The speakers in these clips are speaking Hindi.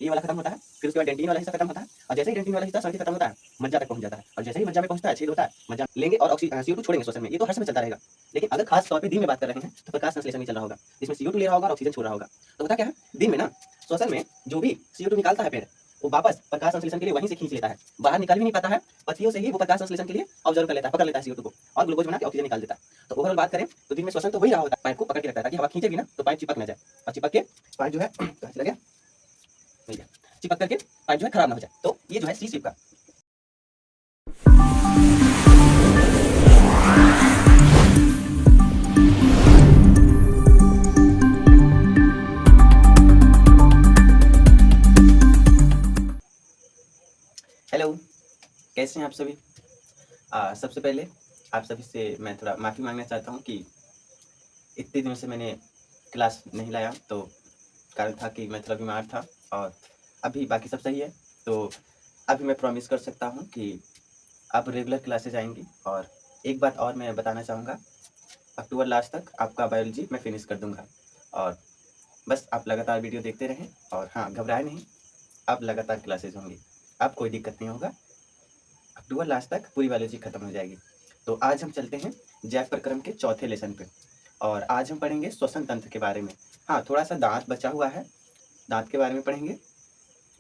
ये वाला खत्म होता है, फिर उसके बाद डेंटिन वाला हिस्सा खत्म होता है, और जैसे ही डेंटिन वाला हिस्सा सड़क खत्म होता है, मज्जा तक पहुंच जाता है, और जैसे ही मज्जा में पहुंचता है, छेद होता है, मज्जा लेंगे और CO2 छोड़ेंगे श्वसन में। ये तो हर समय चलता रहेगा, लेकिन अगर खास तौर पे दिन में बात कर रहे हैं तो प्रकाश संश्लेषण नहीं चल रहा होगा, इसमें CO2 ले रहा होगा और ऑक्सीजन छोड़ रहा होगा। तो होता क्या है, दिन में ना श्वसन में जो भी CO2 निकालता है पेड़, वो वापस प्रकाश संश्लेषण के लिए वहीं से खींच लेता है, बाहर निकाल भी नहीं पाता है, पत्तियों से ही वो प्रकाश संश्लेषण के लिए ऑब्जर्व कर लेता है, पकड़ लेता है CO2 को, और ग्लूकोज बना के ऑक्सीजन निकाल देता है। तो ओवरऑल बात करें तो दिन में श्वसन तो हो ही रहा होता है, पाइप को पकड़ के रखता है ताकि हवा खींचे भी ना तो पाइप चिपक ना जाए, और चिपक के पाइप जो है चला गया, चिपक करके पाइप जो है खराब ना हो जाए। तो ये जो है सी शेप का। हेलो, कैसे हैं आप सभी? सबसे पहले आप सभी से मैं थोड़ा माफ़ी मांगना चाहता हूँ कि इतने दिनों से मैंने क्लास नहीं लाया, तो कारण था कि मैं थोड़ा बीमार था, और अभी बाकी सब सही है। तो अभी मैं प्रॉमिस कर सकता हूँ कि अब रेगुलर क्लासेज आएंगी, और एक बात और मैं बताना चाहूँगा, अक्टूबर लास्ट तक आपका बायोलॉजी मैं फिनिश कर दूँगा, और बस आप लगातार वीडियो देखते रहें, और हाँ, घबराएं नहीं, अब लगातार क्लासेज होंगी, अब कोई दिक्कत नहीं होगा, अक्टूबर लास्ट तक पूरी बायोलॉजी खत्म हो जाएगी। तो आज हम चलते हैं जैव प्रक्रम के चौथे लेसन पे, और आज हम पढ़ेंगे श्वसन तंत्र के बारे में। हाँ, थोड़ा सा दांत बचा हुआ है, दांत के बारे में पढ़ेंगे,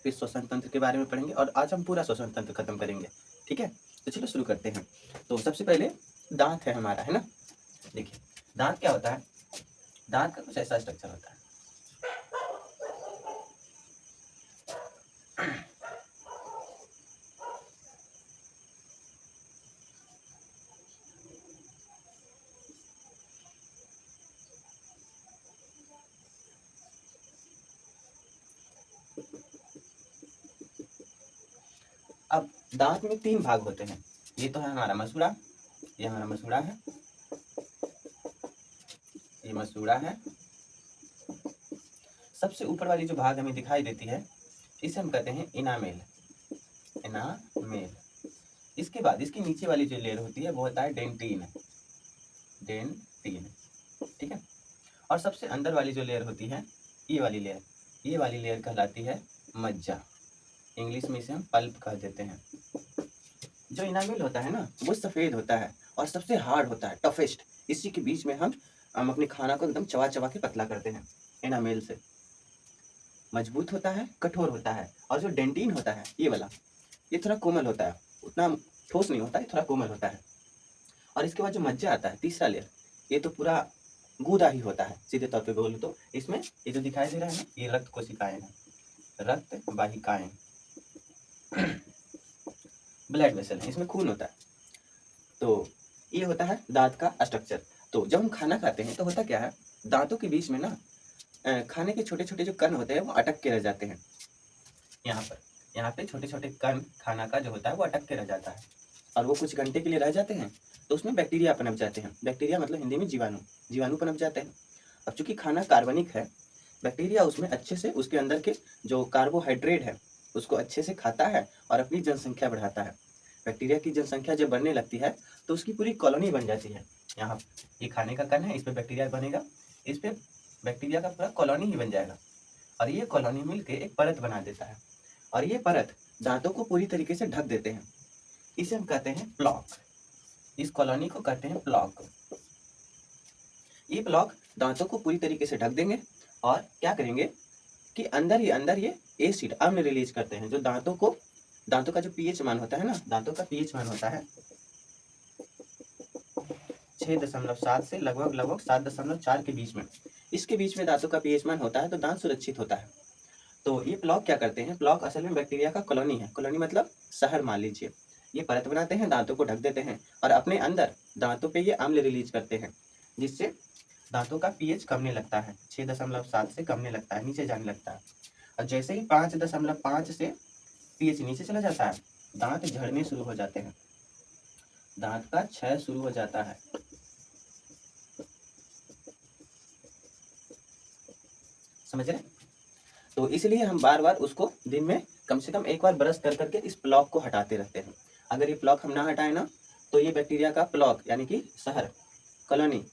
फिर श्वसन तंत्र के बारे में पढ़ेंगे, और आज हम पूरा श्वसन तंत्र खत्म करेंगे। ठीक है, तो चलो शुरू करते हैं। तो सबसे पहले दांत है हमारा, है ना। देखिए दांत क्या होता है, दांत का कुछ ऐसा स्ट्रक्चर होता है। अब दांत में 3 भाग होते हैं, ये तो है हमारा मसूड़ा, ये हमारा मसूड़ा है, ये मसूड़ा है। सबसे ऊपर वाली जो भाग हमें दिखाई देती है इसे हम कहते हैं इनामेल, इनामेल। इसके बाद इसकी नीचे वाली जो लेयर होती है वो होता है डेंटिन, डेंटिन, ठीक है। और सबसे अंदर वाली जो लेयर होती है ये वाली लेयर, ये वाली लेयर कहलाती है मज्जा, इंग्लिश में इसे हम पल्प कह देते हैं। जो इनामेल होता है ना वो सफेद होता है और सबसे हार्ड होता है, टफेस्ट। इसी के बीच में हम अपने खाना को एकदम चबा चबा के पतला करते हैं। इनामेल से मजबूत होता है, कठोर होता है। और जो डेंटिन होता है ये वाला, ये थोड़ा कोमल होता है, उतना ठोस नहीं होता है, थोड़ा कोमल होता है। और इसके बाद जो मज्जा आता है तीसरा लेयर, ये तो पूरा गूदा ही होता है, सीधे तौर पे बोलूं तो। इसमें ये जो दिखाई दे रहा है ना, ये रक्त कोशिकाएं हैं, रक्त वाहिकाएं, ब्लड वेसल है, इसमें खून होता है। तो ये होता है दांत का स्ट्रक्चर। तो जब हम खाना खाते हैं तो होता क्या है, दांतों के बीच में ना खाने के छोटे छोटे जो कण होते हैं वो अटक के रह जाते हैं। यहाँ पे छोटे छोटे कण खाना का जो होता है वो अटक के रह जाता है, और वो कुछ घंटे के लिए रह जाते हैं। तो उसमें बैक्टीरिया पनप जाते हैं, बैक्टीरिया मतलब हिंदी में जीवाणु, जीवाणु पनप जाते हैं। अब चूंकि खाना कार्बनिक है, बैक्टीरिया उसमें अच्छे से उसके अंदर के जो कार्बोहाइड्रेट है उसको अच्छे से खाता है और अपनी जनसंख्या बढ़ाता है। बैक्टीरिया की जनसंख्या जब बढ़ने लगती है तो उसकी पूरी कॉलोनी बन जाती है। यहाँ ये खाने का कण है, इस पर बैक्टीरिया बनेगा, इस पर बैक्टीरिया का पूरा कॉलोनी ही बन जाएगा, और ये कॉलोनी मिलके एक परत बना देता है, और ये परत दांतों को पूरी तरीके से ढक देते हैं। इसे हम कहते हैं प्लॉक, इस कॉलोनी को कहते हैं प्लॉक। ये प्लॉक दांतों को पूरी तरीके से ढक देंगे, और क्या करेंगे कि अंदर ये एसिड अम्ल रिलीज करते हैं, जो दांतों का जो पीएच मान होता है ना, दांतों का पीएच मान होता है 6.7 से लगभग 7.4 के बीच में, इसके बीच में दांतों का पीएच मान होता है, तो दांत सुरक्षित होता है। तो ये प्लॉक क्या करते हैं, प्लॉक असल में बैक्टीरिया का कॉलोनी है, कॉलोनी मतलब शहर मान लीजिए। ये परत बनाते हैं, दांतों को ढक देते हैं, और अपने अंदर दांतों पे ये अम्ल रिलीज करते हैं, जिससे दांतों का पीएच कमने लगता है, 6.7 से कमने लगता है, नीचे जाने लगता है। और जैसे ही 5.5 से पीएच नीचे चला जाता है, दांत झड़ने शुरू हो जाते हैं, दांत का क्षय शुरू हो जाता है। समझ रहे? तो इसलिए हम बार बार उसको दिन में कम से कम एक बार ब्रश कर करके इस प्लॉक को हटाते रहते हैं। अगर ये प्लॉक हम ना हटाए ना तो ये बैक्टीरिया का प्लॉक यानी कि शहर, कॉलोनी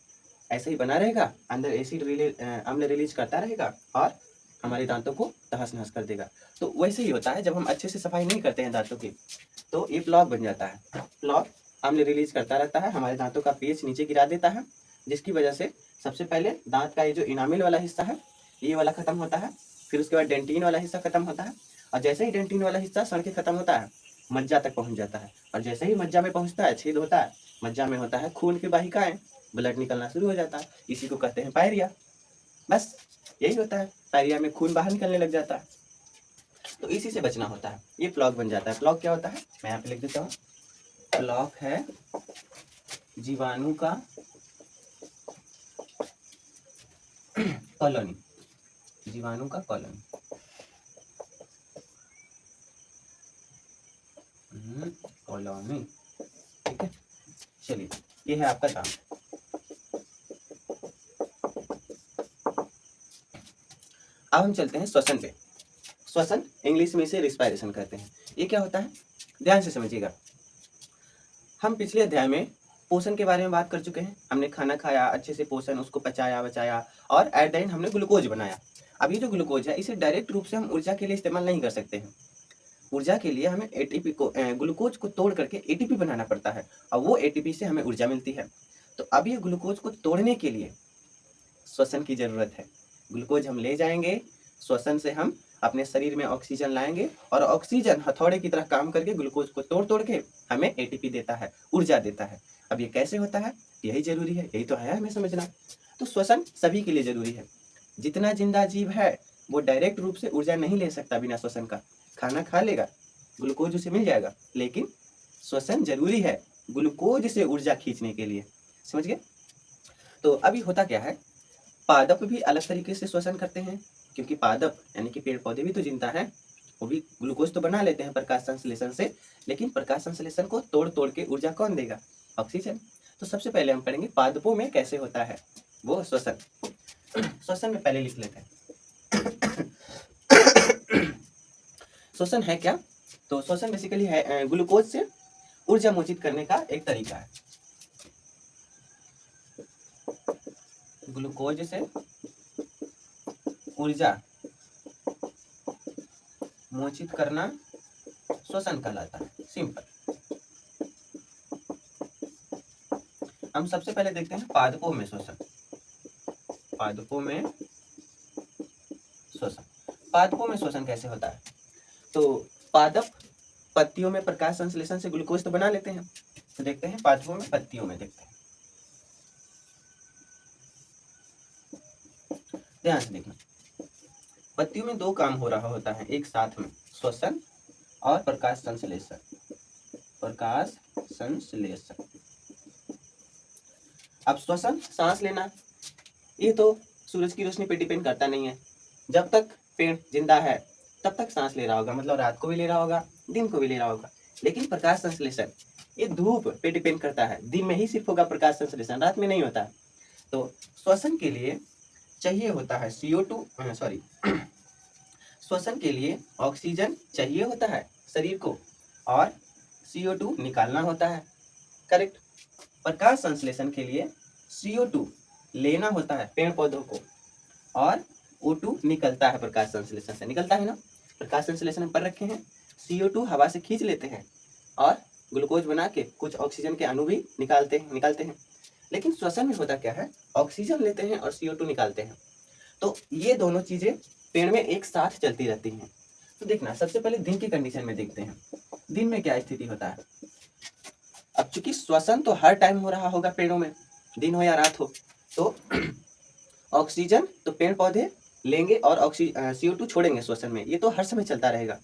ऐसे ही बना रहेगा, अंदर एसिड अम्ल रिलीज करता रहेगा, और हमारे दांतों को तहस नहस कर देगा। तो वैसे ही होता है, जब हम अच्छे से सफाई नहीं करते हैं दांतों की तो ये प्लॉक बन जाता है। प्लॉक अम्ल रिलीज करता रहता है, हमारे दांतों का पीएच नीचे गिरा देता है, जिसकी वजह से सबसे पहले दांत का ये जो इनामिल वाला हिस्सा है ये वाला खत्म होता है, फिर उसके बाद डेंटिन वाला हिस्सा खत्म होता है, और जैसे ही डेंटिन वाला हिस्सा सड़ के खत्म होता है मज्जा तक पहुंच जाता है, और जैसे ही मज्जा में पहुंचता है, छेद होता है, मज्जा में होता है खून की वाहिकाएं, ब्लड निकलना शुरू हो जाता है, इसी को कहते हैं पायरिया। बस यही होता है, पायरिया में खून बाहर निकलने लग जाता है। तो इसी से बचना होता है, ये प्लॉक बन जाता है। प्लॉक क्या होता है, मैं यहाँ पे लिख देता हूँ। प्लॉक है जीवाणु का कॉलोनी, जीवाणु का कॉलोनी। कॉलोनी, ठीक है। चलिए, ये है आपका दांत। अब हम चलते हैं श्वसन पे। श्वसन इंग्लिश में इसे रिस्पायरेशन कहते हैं। ये क्या होता है, ध्यान से समझिएगा। हम पिछले अध्याय में पोषण के बारे में बात कर चुके हैं। हमने खाना खाया, अच्छे से पोषण, उसको पचाया बचाया, और एट द एंड हमने ग्लूकोज बनाया। अब ये जो ग्लूकोज है इसे डायरेक्ट रूप से हम ऊर्जा के लिए इस्तेमाल नहीं कर सकते हैं। ऊर्जा के लिए हमें एटीपी को, ग्लूकोज को तोड़ करके एटीपी बनाना पड़ता है, और वो एटीपी से हमें ऊर्जा मिलती है। तो अब ये ग्लूकोज को तोड़ने के लिए श्वसन की जरूरत है। ग्लूकोज हम ले जाएंगे, श्वसन से हम अपने शरीर में ऑक्सीजन लाएंगे, और ऑक्सीजन हथौड़े की तरह काम करके ग्लूकोज को तोड़ तोड़ के हमें एटीपी देता है, ऊर्जा देता है। अब ये कैसे होता है, यही जरूरी है, यही तो है हमें समझना। तो श्वसन सभी के लिए जरूरी है। जितना जिंदा जीव है वो डायरेक्ट रूप से ऊर्जा नहीं ले सकता बिना श्वसन का। खाना खा लेगा, ग्लूकोज उसे मिल जाएगा, लेकिन श्वसन जरूरी है ग्लूकोज से ऊर्जा खींचने के लिए। समझ गए। तो अभी होता क्या है, पादप भी अलग तरीके से श्वसन करते हैं, क्योंकि पादप यानी कि पेड़ पौधे भी तो जिंदा हैं, वो भी ग्लूकोज तो बना लेते हैं प्रकाश संश्लेषण से, लेकिन प्रकाश संश्लेषण को तोड़ तोड़ के ऊर्जा कौन देगा, ऑक्सीजन। तो सबसे पहले हम पढ़ेंगे पादपों में कैसे होता है वो श्वसन। श्वसन में पहले लिख लेते हैं। श्वसन है क्या, तो श्वसन बेसिकली है ग्लूकोज से ऊर्जा मोचित करने का एक तरीका है। ग्लूकोज से ऊर्जा मोचित करना श्वसन कहलाता है, सिंपल। हम सबसे पहले देखते हैं पादपों में श्वसन। पादपों में श्वसन, पादपों में श्वसन कैसे होता है, तो पादप पत्तियों में प्रकाश संश्लेषण से ग्लूकोज तो बना लेते हैं। तो देखते हैं पादपों में, पत्तियों में देखते हैं, ध्यान से देखना। पत्तियों में दो काम हो रहा होता है एक साथ में, श्वसन और प्रकाश संश्लेषण। प्रकाश संश्लेषण। अब श्वसन, सांस लेना, ये तो सूरज की रोशनी पे डिपेंड करता नहीं है। जब तक पेड़ जिंदा है तब तक सांस ले रहा होगा, मतलब रात को भी ले रहा होगा, दिन को भी ले रहा होगा। लेकिन प्रकाश संश्लेषण ये धूप पे डिपेंड करता है, दिन में ही सिर्फ होगा प्रकाश संश्लेषण, रात में नहीं होता। तो श्वसन के लिए चाहिए होता है CO2, सॉरी, श्वसन के लिए ऑक्सीजन चाहिए होता है शरीर को, और CO2 निकालना होता है, करेक्ट। प्रकाश संश्लेषण के लिए CO2 लेना होता है पेड़ पौधों को, और O2 निकलता है प्रकाश संश्लेषण से, निकलता है ना। प्रकाश संश्लेषण में पढ़ रखे हैं, CO2 हवा से खींच लेते हैं और ग्लूकोज बना के कुछ ऑक्सीजन के अणु भी निकालते हैं। लेकिन श्वसन में होता क्या है, ऑक्सीजन लेते हैं और CO2 निकालते हैं। तो ये दोनों चीजें पेड़ में एक साथ चलती रहती हैं। तो देखना, सबसे पहले दिन की कंडीशन में देखते हैं, दिन में क्या स्थिति होता है। अब चूंकि श्वसन तो हर टाइम हो रहा होगा पेड़ों में, दिन हो या रात हो, तो ऑक्सीजन तो पेड़ पौधे लेंगे और CO2 छोड़ेंगे श्वसन में, ये तो हर समय चलता रहेगा।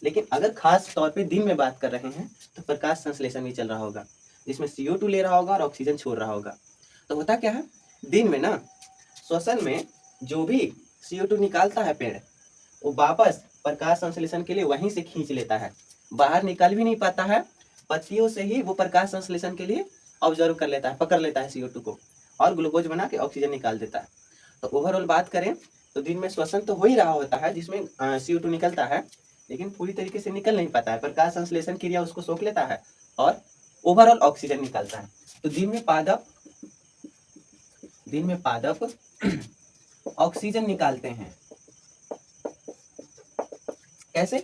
लेकिन अगर खास तौर पे दिन में बात कर रहे हैं तो प्रकाश संश्लेषण भी चल रहा होगा, जिसमें CO2 ले रहा होगा और ऑक्सीजन छोड़ रहा होगा। तो होता क्या है, दिन में ना श्वसन में जो भी CO2 निकालता है पेड़, वो वापस प्रकाश संश्लेषण के लिए वहीं से खींच लेता है, बाहर निकाल भी नहीं पाता है, पत्तियों से ही वो प्रकाश संश्लेषण के लिए ऑब्जर्व कर लेता है, पकड़ लेता है CO2 को, और ग्लूकोज बना के ऑक्सीजन निकाल देता है। तो ओवरऑल बात करें तो दिन में श्वसन तो हो ही रहा होता है, जिसमें CO2 निकलता है, लेकिन पूरी तरीके से निकल नहीं पाता है, प्रकाश संश्लेषण क्रिया उसको सोख लेता है और ओवरऑल ऑक्सीजन निकलता है। तो दिन में पादप ऑक्सीजन निकालते हैं, कैसे?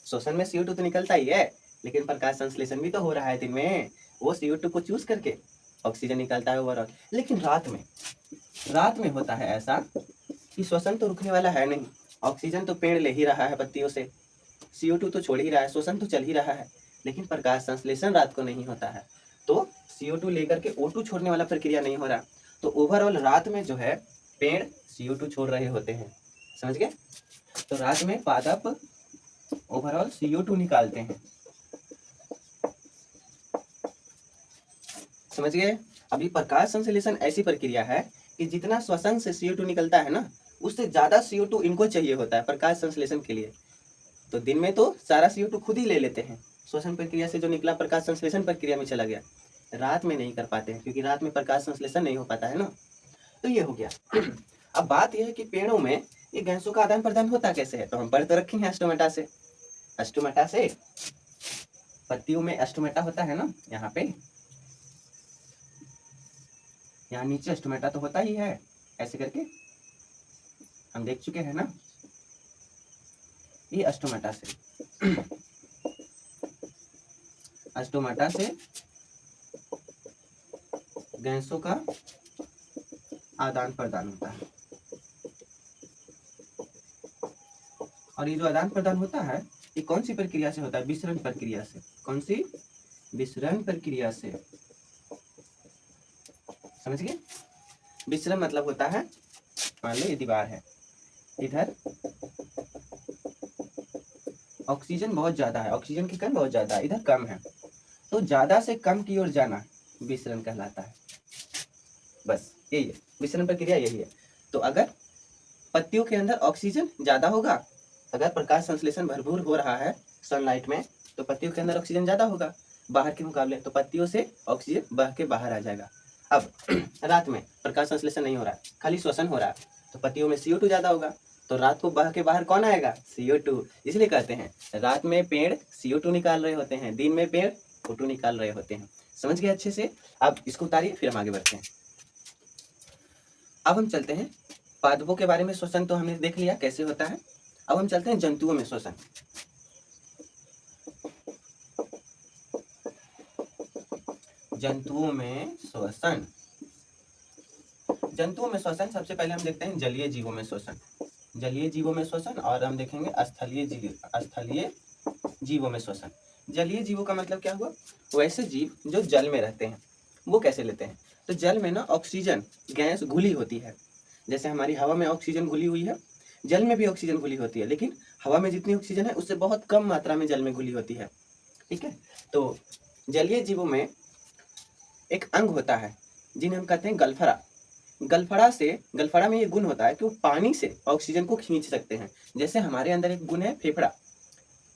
श्वसन में CO2 तो निकलता ही है, लेकिन प्रकाश संश्लेषण भी तो हो रहा है दिन में, वो CO2 को चूज करके ऑक्सीजन निकलता है ओवरऑल। लेकिन रात में होता है ऐसा कि श्वसन तो रुकने वाला है नहीं, ऑक्सीजन तो पेड़ ले ही रहा है पत्तियों से, CO2 तो छोड़ ही रहा है, श्वसन तो चल ही रहा है, लेकिन प्रकाश संश्लेषण रात को नहीं होता है, तो CO2 लेकर के O2 छोड़ने वाला प्रक्रिया नहीं हो रहा। तो ओवरऑल रात में जो है पेड़ CO2 छोड़ रहे होते हैं, समझ गए? तो रात में पादप ओवरऑल CO2 निकालते हैं, समझ गए? अभी प्रकाश संश्लेषण ऐसी प्रक्रिया है कि जितना श्वसन से CO2 निकलता है ना, उससे ज्यादा CO2 इनको चाहिए होता है प्रकाश संश्लेषण के लिए। तो दिन में तो सारा CO2 खुद ही ले लेते हैं, श्वसन प्रक्रिया से जो निकला प्रकाश संश्लेषण प्रक्रिया में चला गया, रात में नहीं कर पाते हैं क्योंकि रात में प्रकाश संश्लेषण नहीं हो पाता है ना। तो ये हो गया। अब बात यह है कि पेड़ों में ये गैसों का आदान प्रदान होता कैसे है, तो हम पढ़ तो रखे हैं स्टोमेटा से। स्टोमेटा से पत्तियों में स्टोमेटा होता है ना, यहाँ पे, यहाँ नीचे स्टोमेटा तो होता ही है, ऐसे करके हम देख चुके हैं ना, ये स्टोमेटा से गैसों का आदान प्रदान होता है। और ये जो आदान प्रदान होता है ये कौन सी प्रक्रिया से होता है? विसरण प्रक्रिया से। कौन सी? विसरण प्रक्रिया से, समझ गए? विसरण मतलब होता है, मान लो ये दीवार है, इधर ऑक्सीजन बहुत ज्यादा है, ऑक्सीजन की कण बहुत ज्यादा है, इधर कम है, तो ज्यादा से कम की ओर जाना विसरण कहलाता है। बस यही है विसरण प्रक्रिया, यही है। तो अगर पत्तियों के अंदर ऑक्सीजन ज्यादा होगा, अगर प्रकाश संश्लेषण भरपूर हो रहा है सनलाइट में, तो पत्तियों के अंदर ऑक्सीजन ज्यादा होगा बाहर के मुकाबले, तो पत्तियों से ऑक्सीजन बह के बाहर आ जाएगा। अब रात में प्रकाश संश्लेषण नहीं हो रहा है, खाली श्वसन हो रहा है, तो पत्तियों में CO2 ज्यादा होगा, तो रात को बह के बाहर कौन आएगा? CO2। इसलिए कहते हैं रात में पेड़ CO2 निकाल रहे होते हैं, दिन में पेड़ O2 निकाल रहे होते हैं। समझ गए अच्छे से? अब इसको उतारिए, फिर हम आगे बढ़ते हैं। अब हम चलते हैं पादपों के बारे में, श्वसन तो हमने देख लिया कैसे होता है। अब हम चलते हैं जंतुओं में श्वसन। जंतुओं में श्वसन, जंतुओं में श्वसन सबसे पहले हम देखते हैं जलीय जीवों में श्वसन। जलीय जीवों में श्वसन, और हम देखेंगे स्थलीय जीवों में श्वसन। जलीय जीवों का मतलब क्या हुआ? वैसे जीव जो जल में रहते हैं, वो कैसे लेते हैं? तो जल में ना ऑक्सीजन गैस घुली होती है, जैसे हमारी हवा में ऑक्सीजन घुली हुई है, जल में भी ऑक्सीजन घुली होती है, लेकिन हवा में जितनी ऑक्सीजन है उससे बहुत कम मात्रा में जल में घुली होती है, ठीक है? तो जलीय जीवों में एक अंग होता है जिन्हें हम कहते हैं गलफड़ा। गलफड़ा में ये गुण होता है कि वो पानी से ऑक्सीजन को खींच सकते हैं। जैसे हमारे अंदर एक गुण है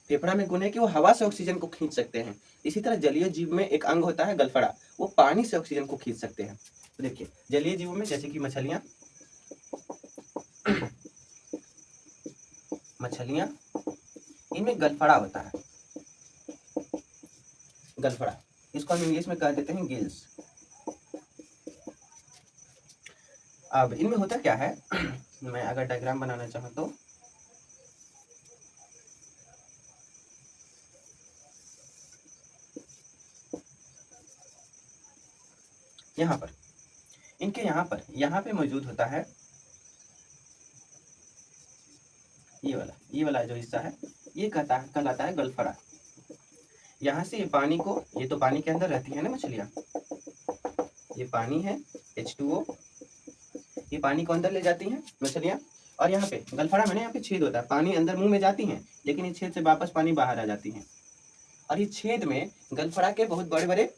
फेफड़ा में गुण है कि वो हवा से ऑक्सीजन को खींच सकते हैं, इसी तरह जलीय जीव में एक अंग होता है गलफड़ा, वो पानी से ऑक्सीजन को खींच सकते हैं। तो देखिए जलीय जीवों में जैसे कि मछलियां, इनमें गलफड़ा होता है, गलफड़ा, इसको हम इंग्लिश में कह देते हैं गिल्स। अब इनमें होता क्या है, मैं अगर डायग्राम बनाना चाहूँ तो यहाँ पर इनके यहाँ पे मौजूद होता है ये वाला जो हिस्सा है, ये कहलाता है गलफड़ा। यहाँ से ये पानी को, ये तो पानी के अंदर रहती है ना मछलियाँ, ये पानी है H2O, ये पानी को अंदर ले जाती हैं मछलियाँ, और यहाँ पे गलफड़ा में ना यहाँ पे छेद होता है, पानी अंदर मुंह में जाती हैं, लेकिन इस छेद से वापस पानी बाहर आ जाती है। और इस छेद में गलफड़ा के बहुत बड़े बड़े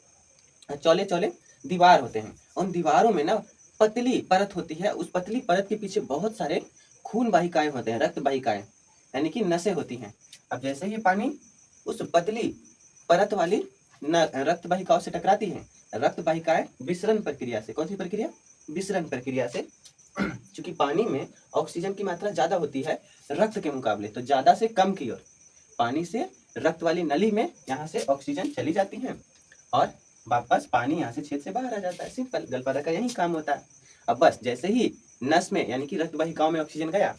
चौले चौले दीवार होते हैं, उन दीवारों में ना पतली परत होती है, उस पतली परत के पीछे बहुत सारे खून वाहिकाएं होते हैं, रक्त वाहिकाएं, यानी कि नसें होती हैं। अब जैसे ही पानी उस पतली परत वाली रक्त वाहिकाओं से टकराती है, रक्त वाहिकाएं विसरण प्रक्रिया से, कौन सी प्रक्रिया? विसरण प्रक्रिया से, चूंकि पानी में ऑक्सीजन की मात्रा ज्यादा होती है रक्त के मुकाबले, तो ज्यादा से कम की ओर पानी से रक्त वाली नली में यहाँ से ऑक्सीजन चली जाती है और वापस पानी यहाँ से छेद से बाहर आ जाता है। सिंपल, गलफड़ा का यही काम होता है। अब बस जैसे ही नस में यानी कि रक्त वाहिकाओं में ऑक्सीजन गया,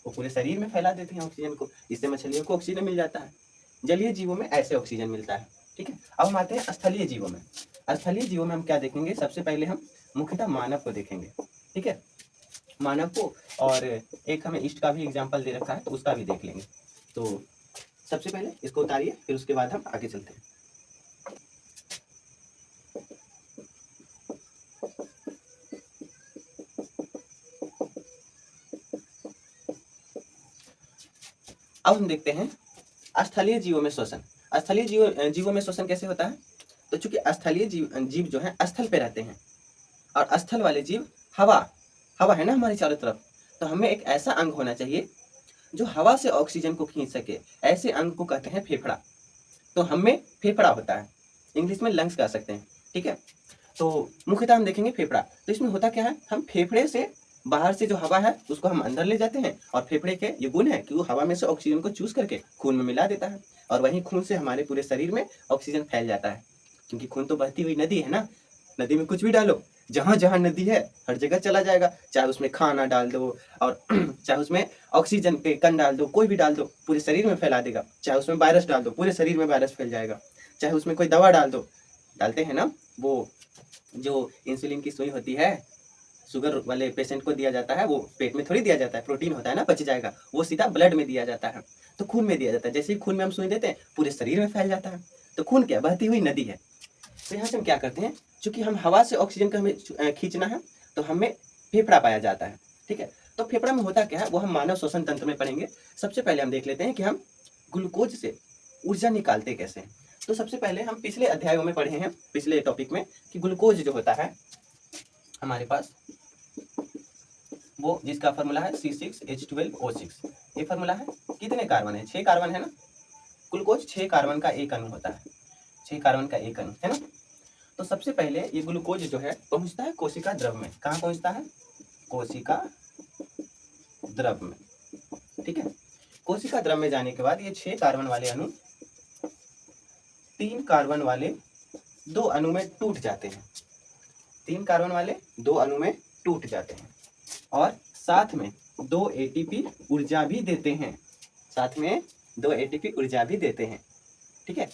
वो पूरे शरीर में फैला देते हैं ऑक्सीजन को, इससे मछलियों को ऑक्सीजन मिल जाता है। जलीय जीवों में ऐसे ऑक्सीजन मिलता है। ठीक है, अब हम आते हैं स्थलीय जीवों में। स्थलीय जीवों में हम क्या देखेंगे, सबसे पहले हम मुख्यतः मानव को देखेंगे। ठीक है, मानव को, और एक हमें ईस्ट का भी एग्जाम्पल दे रखा है तो उसका भी देख लेंगे। तो सबसे पहले इसको उतारिए, फिर उसके बाद हम आगे चलते हैं। अब हम देखते हैं स्थलीय जीवों में श्वसन। स्थलीय जीवों में श्वसन कैसे होता है, तो चूंकि स्थलीय जीव जो है स्थल पे रहते हैं, और स्थल वाले जीव हवा हवा है ना हमारी चारों तरफ, तो हमें एक ऐसा अंग होना चाहिए जो हवा से ऑक्सीजन को खींच सके। ऐसे अंग को कहते हैं फेफड़ा। तो हमें फेफड़ा होता है, इंग्लिश में लंग्स कह सकते हैं। ठीक है, तो मुख्यतः हम देखेंगे फेफड़ा। तो इसमें होता क्या है, हम फेफड़े से बाहर से जो हवा है उसको हम अंदर ले जाते हैं, और फेफड़े के ये गुण है कि वो हवा में से ऑक्सीजन को चूस करके खून में मिला देता है, और वहीं खून से हमारे पूरे शरीर में ऑक्सीजन फैल जाता है। क्योंकि खून तो बहती हुई नदी है ना, नदी में कुछ भी डालो, जहाँ जहाँ नदी है हर जगह चला जाएगा, चाहे उसमें खाना डाल दो और चाहे उसमें ऑक्सीजन के कण डाल दो, कोई भी डाल दो पूरे शरीर में फैला देगा। चाहे उसमें वायरस डाल दो, पूरे शरीर में वायरस फैल जाएगा। चाहे उसमें कोई दवा डाल दो, डालते हैं ना वो जो इंसुलिन की सुई होती है, शुगर वाले पेशेंट को दिया जाता है, वो पेट में थोड़ी दिया जाता है, प्रोटीन होता है ना, पच जाएगा, वो सीधा ब्लड में दिया जाता है। तो खून में दिया जाता है, जैसे ही खून में हम सुई देते हैं पूरे शरीर में फैल जाता है। तो खून क्या, बहती हुई नदी है। तो यहाँ से हम क्या करते हैं, चूंकि हम हवा से ऑक्सीजन को हमें खींचना है, तो हमें फेफड़ा पाया जाता है। ठीक है, तो फेफड़ा में होता क्या है वो हम मानव श्वसन तंत्र में पढ़ेंगे। सबसे पहले हम देख लेते हैं कि हम ग्लूकोज से ऊर्जा निकालते कैसे हैं। तो सबसे पहले हम पिछले अध्यायों में पढ़े हैं, पिछले टॉपिक में, कि ग्लूकोज जो होता है हमारे पास, वो जिसका फॉर्मूला है C6H12O6। ये फॉर्मूला है, कितने कार्बन है, 6 कार्बन है ना। ग्लूकोज 6 कार्बन का एक अणु होता है, 6 कार्बन का एक अणु है ना। तो सबसे पहले ये ग्लूकोज जो है पहुंचता है कोशिका द्रव में। कहाँ पहुंचता है, कोशिका द्रव में। ठीक है, कोशिका द्रव में जाने के बाद ये 6 कार्बन वाले अणु 3 कार्बन वाले 2 अणु में टूट जाते हैं। 3 कार्बन वाले 2 अणु में टूट जाते हैं, और साथ में 2 एटीपी ऊर्जा भी देते हैं। साथ में 2 एटीपी ऊर्जा भी देते हैं। ठीक है,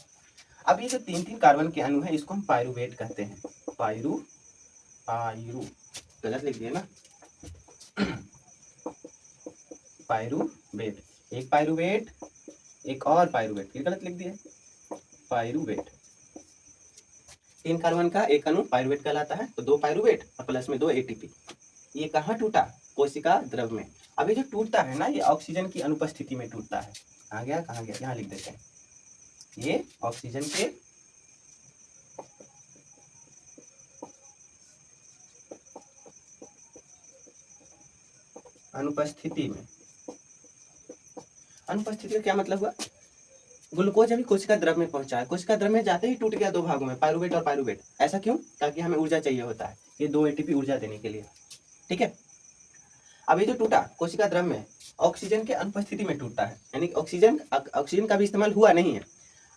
अब ये जो 3-3 कार्बन के अणु है इसको हम पायरुवेट कहते हैं। पायरु गलत लिख दिए ना, पायरुवेट, एक पायरुवेट, एक और पायरुवेट, ये गलत लिख दिए, पायरुवेट। 3 कार्बन का एक अणु पायरुवेट कहलाता है। तो 2 पायरुवेट और प्लस में 2 एटीपी। ये कहाँ टूटा, कोशिका द्रव में। अब ये जो टूटता है ना, ये ऑक्सीजन की अनुपस्थिति में टूटता है। कहाँ गया, यहाँ लिख देते हैं, ये ऑक्सीजन के अनुपस्थिति में। अनुपस्थिति का क्या मतलब हुआ, ग्लूकोज अभी कोशिका द्रव में पहुंचा है, कोशिका द्रव में जाते ही टूट गया 2 भागों में, पायरुवेट और पायरुवेट। ऐसा क्यों, ताकि हमें ऊर्जा चाहिए होता है, ये 2 एटीपी ऊर्जा देने के लिए। ठीक है, अब ये जो टूटा कोशिका द्रव में, ऑक्सीजन के अनुपस्थिति में टूटता है, यानी ऑक्सीजन का भी इस्तेमाल हुआ नहीं है।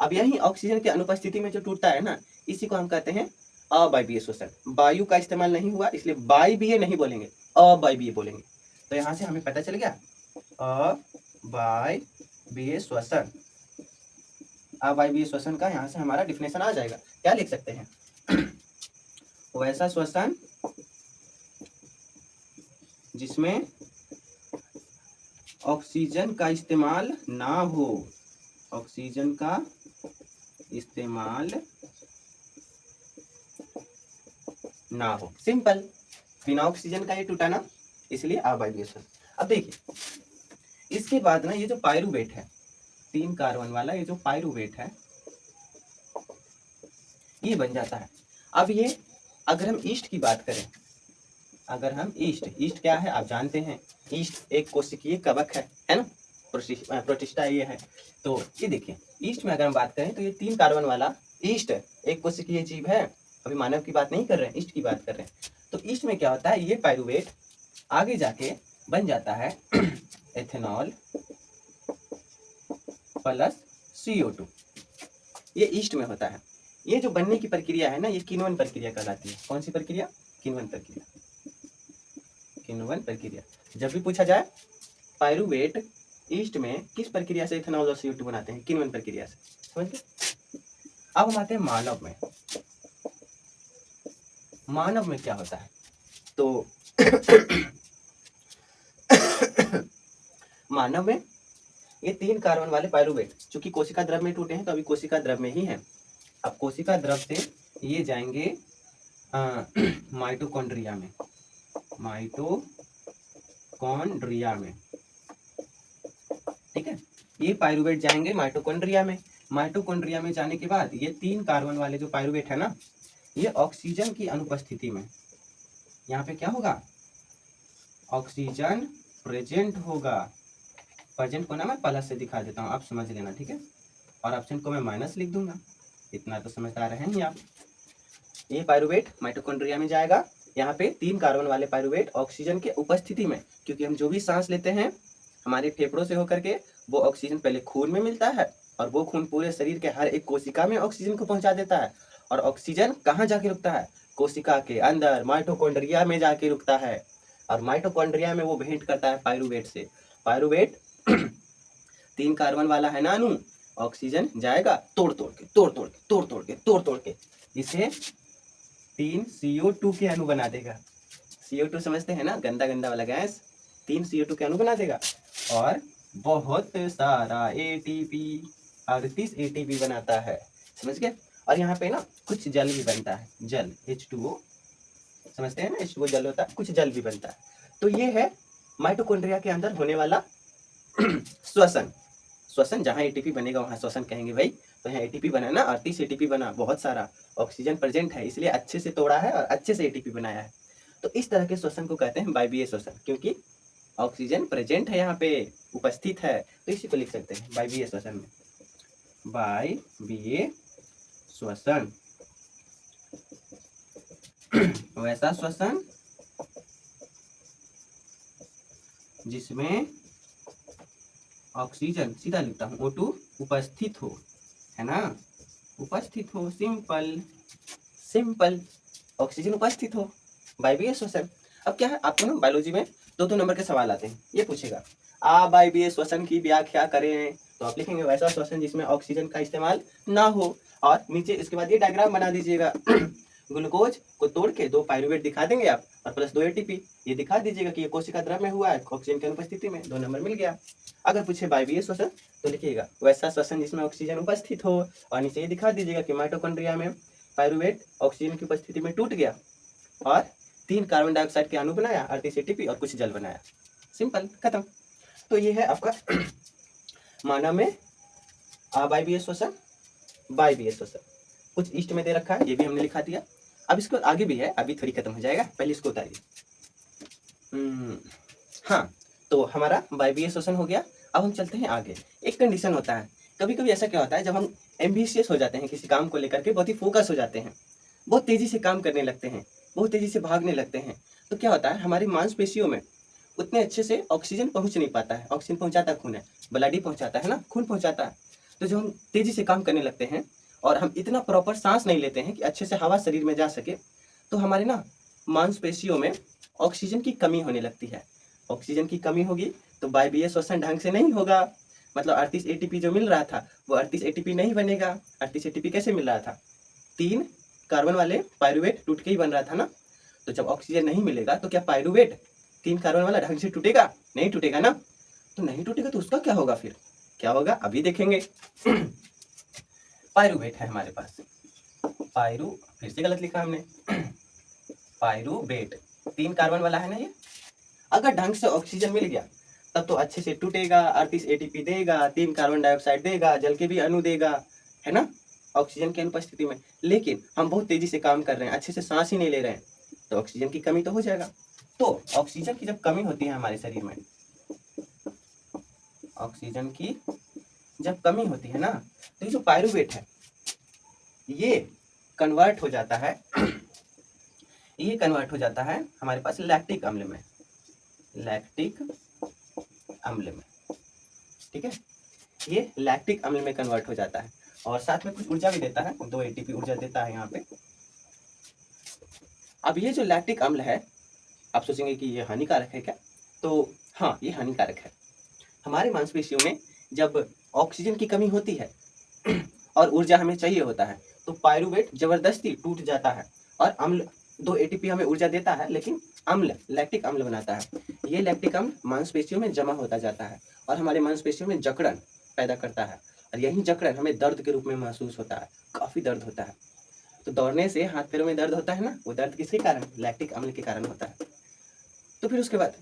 अब यही ऑक्सीजन की अनुपस्थिति में जो टूटता है ना, इसी को हम कहते हैं अवायवीय श्वसन। वायु का इस्तेमाल नहीं हुआ, इसलिए वायवीय नहीं बोलेंगे, अवायवीय बोलेंगे। तो यहाँ से हमें पता चल गया अवायवीय श्वसन। अवायवीय श्वसन का यहाँ से हमारा डिफिनेशन आ जाएगा। क्या लिख सकते हैं, वैसा श्वसन जिसमें ऑक्सीजन का इस्तेमाल ना हो, ऑक्सीजन का इस्तेमाल ना हो, सिंपल। बिना ऑक्सीजन का ये टूटा ना, इसलिए अवायवीय श्वसन। अब देखिए इसके बाद ना, ये जो पायरुवेट है, 3 कार्बन वाला ये जो पायरुवेट है, ये बन जाता है। अब ये अगर हम ईस्ट की बात करें, अगर हम ईस्ट क्या है आप जानते हैं, ईस्ट एक कोशिकीय कवक है ना, प्रोटिस्टा ये है। तो ये देखिए ईस्ट में अगर हम बात करें तो ये 3 कार्बन वाला ईस्ट एक कोशिकीय जीव है। अभी मानव की बात नहीं कर रहे हैं, ईस्ट की बात कर रहे हैं। तो ईस्ट में क्या होता है, ये पायरुवेट आगे जाके बन जाता है एथेनॉल प्लस CO2। ये ईस्ट में होता है। ये जो बनने की प्रक्रिया है ना, ये किण्वन प्रक्रिया कहलाती है। कौन सी प्रक्रिया, किण्वन प्रक्रिया। किण्वन प्रक्रिया जब भी पूछा जाए पायरूवेट ईस्ट में किस प्रक्रिया से इथेनॉल और CO2 बनाते हैं, किन्वन प्रक्रिया से, समझ गए। अब हम आते हैं मानव में। मानव में क्या होता है, तो मानव में ये 3 कार्बन वाले पायरूवेट चूंकि कोशिका द्रव में टूटे हैं तो अभी कोशिका द्रव में ही हैं। अब कोशिका द्रव से ये जाएंगे माइटोकॉन्ड्रिया में, माइटोकॉन्ड्रिया में, ठीक है। ये पायरूवेट जाएंगे माइटोकॉन्ड्रिया में। माइटोकॉन्ड्रिया में जाने के बाद ये 3 कार्बन वाले जो पायरूवेट है ना, ये ऑक्सीजन की अनुपस्थिति में, यहाँ पे क्या होगा, ऑक्सीजन प्रेजेंट होगा। प्रेजेंट को ना मैं प्लस से दिखा देता हूँ, आप समझ लेना, ठीक है। और ऑप्शन को मैं माइनस लिख दूंगा, इतना तो समझदार हैं ही आप। ये पायरूवेट माइटोकॉन्ड्रिया में जाएगा। यहाँ पे 3 कार्बन वाले पायरूवेट ऑक्सीजन के उपस्थिति में, क्योंकि हम जो भी सांस लेते हैं हमारे फेफड़ों से होकर के, वो ऑक्सीजन पहले खून में मिलता है और वो खून पूरे शरीर के हर एक कोशिका में ऑक्सीजन को पहुंचा देता है। और ऑक्सीजन कहाँ जाके रुकता है, कोशिका के अंदर माइटोकॉन्ड्रिया में जाके रुकता है। और माइटोकॉन्ड्रिया में वो भेंट करता है पायरूवेट से। पायरूवेट 3 कार्बन वाला है ना अणु, ऑक्सीजन जाएगा तोड़ तोड़ के इसे 3 CO2 के अणु बना देगा। CO2 समझते हैं ना, गंदा गंदा वाला गैस, 3 CO2 के अणु बना देगा और बहुत सारा ATP, 38 ATP बनाता है, समझ गए। और यहाँ पे ना कुछ जल भी बनता है, जल H2O, समझते हैं ना, H2O जल होता है, कुछ जल भी बनता है। तो ये है माइटोकॉन्ड्रिया के अंदर होने वाला श्वसन। श्वसन, जहाँ ATP बनेगा वहाँ श्वसन कहेंगे भाई। तो यहाँ ATP बना ना, 38 ATP बना, बहुत सारा ऑक्सीजन प्रेजेंट है, इसलिए अच्छे से तोड़ा है और अच्छे से ATP बनाया है। तो इस तरह के श्वसन को कहते हैं वायवीय श्वसन, क्योंकि ऑक्सीजन प्रेजेंट है, यहाँ पे उपस्थित है, तो इसी को लिख सकते हैं वायवीय श्वसन में, वायवीय श्वसन। वैसा श्वसन जिसमें ऑक्सीजन, सीधा लिखता हूँ O2 उपस्थित हो, है ना, उपस्थित हो, सिंपल सिंपल, ऑक्सीजन उपस्थित हो, वायवीय श्वसन। अब क्या है, आपको ना बायोलॉजी में 2-2 नंबर के सवाल आते हैं। ये पूछेगा आप वायवीय श्वसन की व्याख्या करें, तो आप लिखेंगे वैसा श्वसन जिसमें ऑक्सीजन का इस्तेमाल ना हो। और नीचे इसके बाद ये डायग्राम बना दीजिएगा ग्लूकोज को तोड़ के 2 पायरूवेट दिखा देंगे आप और प्लस 2 ATP, ये दिखा दीजिएगा कि ये कोशिका द्रव में हुआ है, ऑक्सीजन की अनुपस्थिति में, 2 नंबर मिल गया। अगर पूछे वायवीय श्वसन तो लिखिएगा वैसा श्वसन जिसमें ऑक्सीजन उपस्थित हो, और नीचे ये दिखा दीजिएगा कि माइटोकॉन्ड्रिया में पायरूवेट ऑक्सीजन की उपस्थिति में टूट गया और 3 कार्बन डाइऑक्साइड के अणु बनाया, 38 ATP और कुछ जल बनाया, सिंपल, खत्म। तो ये है आपका मानव में अवायवीय श्वसन, वायवीय श्वसन। कुछ ईस्ट में दे रखा है, ये भी हमने लिखा दिया। अब इसको आगे भी है, अभी थोड़ी खत्म हो जाएगा, पहले इसको उतारिए। हाँ, तो हमारा वायवीय श्वसन हो गया। अब हम चलते हैं आगे। एक कंडीशन होता है, कभी कभी ऐसा क्या होता है, जब हम एम्बिशियस हो जाते हैं किसी काम को लेकर के, बहुत ही फोकस हो जाते हैं, बहुत तेजी से काम करने लगते हैं, बहुत तेजी से भागने लगते हैं, तो क्या होता है हमारी मांसपेशियों में उतने अच्छे से ऑक्सीजन पहुंच नहीं पाता है। ऑक्सीजन पहुंचाता खून है, ब्लड ही पहुंचाता है ना, खून पहुंचाता है। तो जब हम तेजी से काम करने लगते हैं और हम इतना प्रॉपर सांस नहीं लेते हैं कि अच्छे से हवा शरीर में जा सके, तो हमारे ना मांसपेशियों में ऑक्सीजन की कमी होने लगती है। ऑक्सीजन की कमी होगी तो वायवीय श्वसन ढंग से नहीं होगा, मतलब 38 ATP जो मिल रहा था वो 38 ATP नहीं बनेगा। 38 ATP कैसे मिल रहा था, 3 कार्बन वाले पायरूवेट टूट के ही बन रहा था ना। तो जब ऑक्सीजन नहीं मिलेगा तो क्या पायरूवेट 3 कार्बन वाला ढंग से टूटेगा, नहीं टूटेगा ना। तो नहीं टूटेगा तो उसका क्या होगा, फिर क्या होगा अभी देखेंगे। पायरूवेट है हमारे पास, पायरू, फिर से गलत लिखा हमने, पायरूवेट 3 कार्बन वाला है ना ये। अगर ढंग से ऑक्सीजन मिल गया तब तो अच्छे से टूटेगा, 38 ATP देगा, 3 कार्बन डाइऑक्साइड देगा, जल के भी अणु देगा, है ना, ऑक्सीजन की अनुपस्थिति में। लेकिन हम बहुत तेजी से काम कर रहे हैं, अच्छे से सांस ही नहीं ले रहे हैं, तो ऑक्सीजन की कमी तो हो जाएगा। तो ऑक्सीजन की जब कमी होती है हमारे शरीर में, ऑक्सीजन की जब कमी होती है ना, तो ये जो पायरूवेट है ये कन्वर्ट हो जाता है ये कन्वर्ट हो जाता है हमारे पास लैक्टिक अम्ल में, लैक्टिक अम्ल में, ठीक है। ये लैक्टिक अम्ल में कन्वर्ट हो जाता है और साथ में कुछ ऊर्जा भी देता है, 2 ATP ऊर्जा देता है यहाँ पे। अब ये जो लैक्टिक अम्ल है, आप सोचेंगे कि ये हानिकारक है क्या, तो हाँ ये हानिकारक है। हमारे मांसपेशियों में जब ऑक्सीजन की कमी होती है और ऊर्जा हमें चाहिए होता है, तो पायरूवेट जबरदस्ती टूट जाता है और अम्ल, दो एटीपी हमें ऊर्जा देता है लेकिन अम्ल, लैक्टिक अम्ल बनाता है। ये लैक्टिक अम्ल मांसपेशियों में जमा होता जाता है और हमारे मांसपेशियों में जकड़न पैदा करता है और यही जकड़न हमें दर्द के रूप में महसूस होता है, काफी दर्द होता है। तो दौड़ने से हाथ पैरों में दर्द होता है ना, वो दर्द किसके कारण? लैक्टिक अम्ल के कारण होता है। तो फिर उसके बाद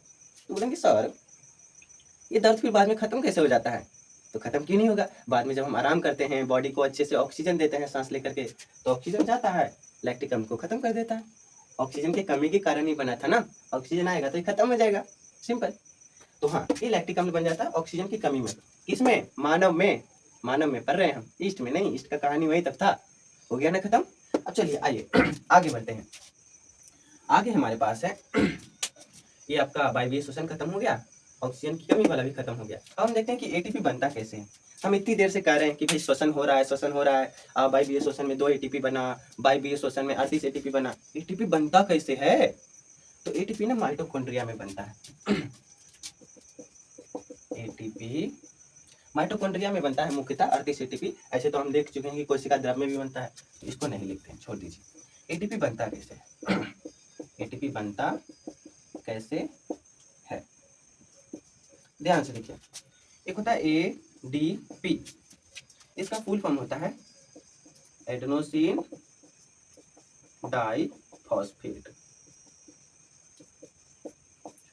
तो बोलेंगे सर ये दर्द फिर बाद में खत्म कैसे हो जाता है? तो खत्म क्यों नहीं होगा? बाद में जब हम आराम करते हैं, बॉडी को अच्छे से ऑक्सीजन देते हैं सांस लेकर के, तो ऑक्सीजन जाता है, लैक्टिक अम्ल को खत्म कर देता है। ऑक्सीजन की कमी के कारण ही बना था ना, ऑक्सीजन आएगा तो ये खत्म हो जाएगा, सिंपल। तो हाँ, ये लैक्टिक अम्ल बन जाता है ऑक्सीजन की कमी में। किसमें? मानव में। मानव में पढ़ रहे हैं हम, ईस्ट में नहीं। ईस्ट का कहानी वही तक था, हो गया ना खत्म। अब चलिए आइए आगे बढ़ते हैं। आगे हमारे पास है ये आपका वायवीय श्वसन खत्म हो गया, ऑक्सीजन की कमी वाला भी खत्म हो गया। अब हम देखते हैं कि एटीपी बनता कैसे है। हम इतनी देर से कह रहे हैं कि भाई श्वसन हो रहा है, श्वसन हो रहा है, वायवीय श्वसन में 2 एटीपी बना, वायवीय श्वसन में 38 एटीपी बना। एटीपी बनता कैसे है? तो एटीपी ना माइटोकॉन्ड्रिया में बनता है। एटीपी माइटोकॉन्ड्रिया में बनता है मुख्यतः 38 एटीपी। ऐसे तो हम देख चुके हैं कि कोशिका द्रव में भी बनता है, तो इसको नहीं लिखते हैं, छोड़ दीजिए। एटीपी बनता कैसे है? एटीपी बनता कैसे है, ध्यान से देखिए। एक होता है एडीपी, इसका फुल फॉर्म होता है एडेनोसिन डाइफॉस्फेट,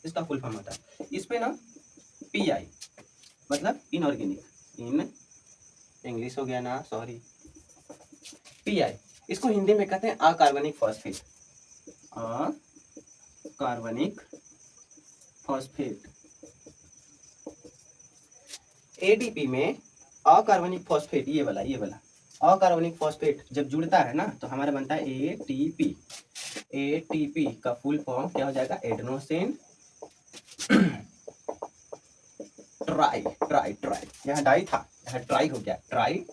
इसका फुल फॉर्म होता है। इस पे ना पीआई मतलब इनऑर्गेनिक, इन इंग्लिश हो गया ना, सॉरी, पीआई, इसको हिंदी में कहते हैं अकार्बनिक फॉस्फेट, अकार्बनिक फॉस्फेट। एडीपी में अकार्बनिक फॉस्फेट, ये वाला अकार्बनिक फॉस्फेट जब जुड़ता है ना, तो हमारा बनता है एटीपी। एटीपी का फुल फॉर्म क्या हो जाएगा? एडेनोसिन ट्राई ट्राई ट्राई, यहाँ डाई था, यहाँ ट्राई हो गया, try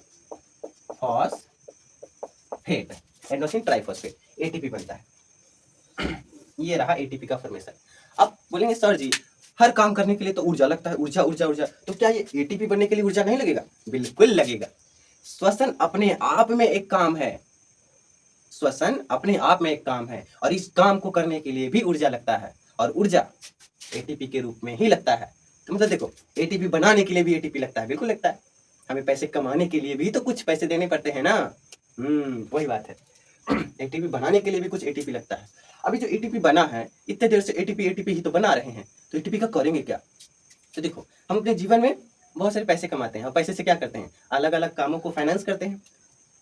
phosphate, adenosine triphosphate, ATP बनता है। ये रहा एटीपी का फॉर्मेशन। अब बोलेंगे सर जी हर काम करने के लिए तो ऊर्जा लगता है, ऊर्जा ऊर्जा ऊर्जा, तो क्या ये एटीपी बनने के लिए ऊर्जा नहीं लगेगा? बिल्कुल लगेगा। श्वसन अपने आप में एक काम है, श्वसन अपने आप में एक काम है और इस काम को करने के लिए भी ऊर्जा लगता है और ऊर्जा एटीपी के रूप में ही लगता है। तो मतलब देखो, एटीपी बनाने के लिए भी एटीपी लगता है, बिल्कुल लगता है। हमें पैसे कमाने के लिए भी तो कुछ पैसे देने पड़ते हैं ना, वही बात है। एटीपी बनाने के लिए भी कुछ एटीपी लगता है। अभी जो एटीपी बना है, इतने देर से एटीपी एटीपी ही तो बना रहे हैं, तो एटीपी का करेंगे क्या? तो देखो, हम अपने जीवन में बहुत सारे पैसे कमाते हैं और पैसे से क्या करते हैं? अलग अलग कामों को फाइनेंस करते हैं।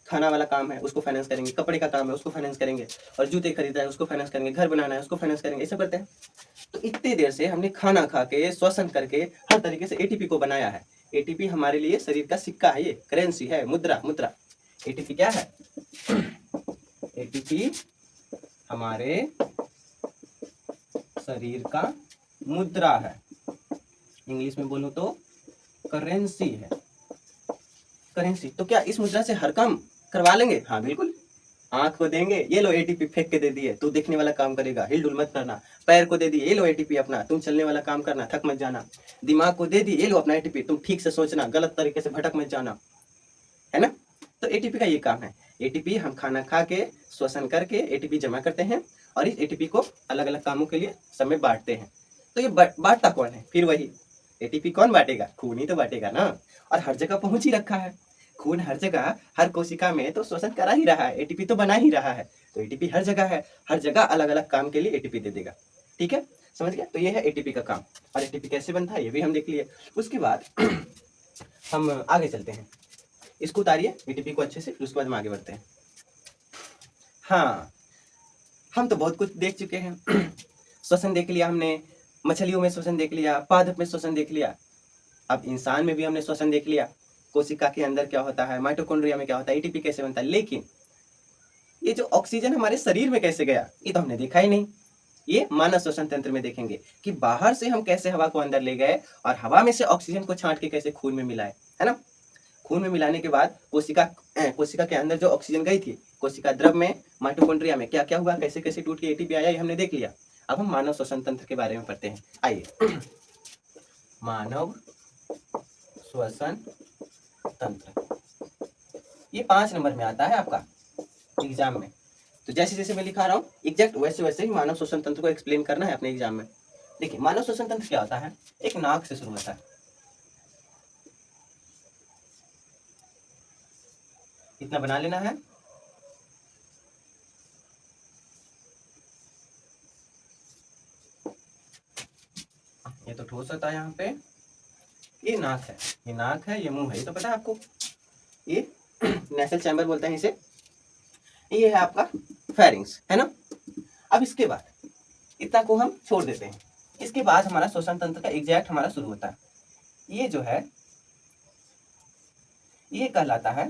खाना वाला काम है उसको फाइनेंस करेंगे, कपड़े का काम है उसको फाइनेंस करेंगे, और जूते खरीदना है उसको फाइनेंस करेंगे, घर बनाना है उसको फाइनेंस करेंगे, ये सब करते हैं। तो इतनी देर से हमने खाना खा के, श्वसन करके, हर तरीके से एटीपी को बनाया है। एटीपी हमारे लिए शरीर का सिक्का है, ये करेंसी है, मुद्रा। मुद्रा एटीपी क्या है? एटीपी हमारे शरीर का मुद्रा है, इंग्लिश में बोलो तो करेंसी है, करेंसी। तो क्या इस मुद्रा से हर काम करवा लेंगे? हाँ बिल्कुल। आंख को देंगे, ये लो एटीपी फेंक के दे दिए, तू देखने वाला काम करेगा, हिलडुल मत करना। पैर को दे दिए, ये लो एटीपी अपना, तुम चलने वाला काम करना, थक मत जाना। दिमाग को दे दिए, ये लो अपना एटीपी, तुम ठीक से सोचना, गलत तरीके से भटक मत जाना, है ना। तो एटीपी का ये काम है। एटीपी हम खाना खा के, श्वसन करके एटीपी जमा करते हैं और इस एटीपी को अलग अलग कामों के लिए सब में बांटते हैं। तो ये बांटता कौन है? फिर वही एटीपी कौन बांटेगा? खून ही तो बांटेगा ना। और हर जगह पहुंच ही रखा है खून, हर जगह, हर कोशिका में तो श्वसन करा ही रहा है, एटीपी तो बना ही रहा है। तो एटीपी हर जगह है, हर जगह अलग अलग काम के लिए एटीपी दे देगा। ठीक है, समझ गया? तो ये है एटीपी का काम। और एटीपी कैसे बनता है ये भी हम देख लिए। उसके बाद हम आगे चलते हैं, इसको उतारिए एटीपी को अच्छे से, फिर उसके बाद हम आगे बढ़ते हैं। हाँ, हम तो बहुत कुछ देख चुके हैं। श्वसन देख लिया हमने, मछलियों में श्वसन देख लिया, पादप में श्वसन देख लिया, अब इंसान में भी हमने श्वसन देख लिया। कोशिका के अंदर क्या होता है, माइटोकॉन्ड्रिया में क्या होता है, एटीपी कैसे बनता है। लेकिन ये जो ऑक्सीजन हमारे शरीर में कैसे गया, ये तो हमने देखा ही नहीं। ये मानव श्वसन तंत्र में देखेंगे कि बाहर से हम कैसे हवा को अंदर ले गए और हवा में से ऑक्सीजन को छांट के कैसे खून में मिलाए, है ना। खून में मिलाने के बाद कोशिका के अंदर जो ऑक्सीजन गई थी, कोशिका द्रव में, माइटोकॉन्ड्रिया में क्या क्या हुआ, कैसे कैसे टूट के एटीपी आया, ये हमने देख लिया। अब हम मानव श्वसन तंत्र के बारे में पढ़ते हैं, आइए। मानव श्वसन तंत्र, ये 5 नंबर में आता है आपका एग्जाम में। तो जैसे जैसे मैं लिखा रहा हूँ एग्जैक्ट वैसे वैसे ही मानव श्वसन तंत्र को एक्सप्लेन करना है अपने एग्जाम में। देखिए मानव श्वसन तंत्र क्या होता है, एक नाक से शुरू होता है, इतना बना लेना है। ये तो ठोस होता है यहाँ पे, ये नाक है, ये नाक है, ये मुंह है, ये तो पता है आपको, ये नेसल चैम्बर बोलते हैं इसे। ये है आपका फेरिंग्स, है ना। अब इसके बाद इतना को हम छोड़ देते हैं, इसके बाद हमारा श्वसन तंत्र का एग्जैक्ट हमारा शुरू होता है। ये जो है ये कहलाता है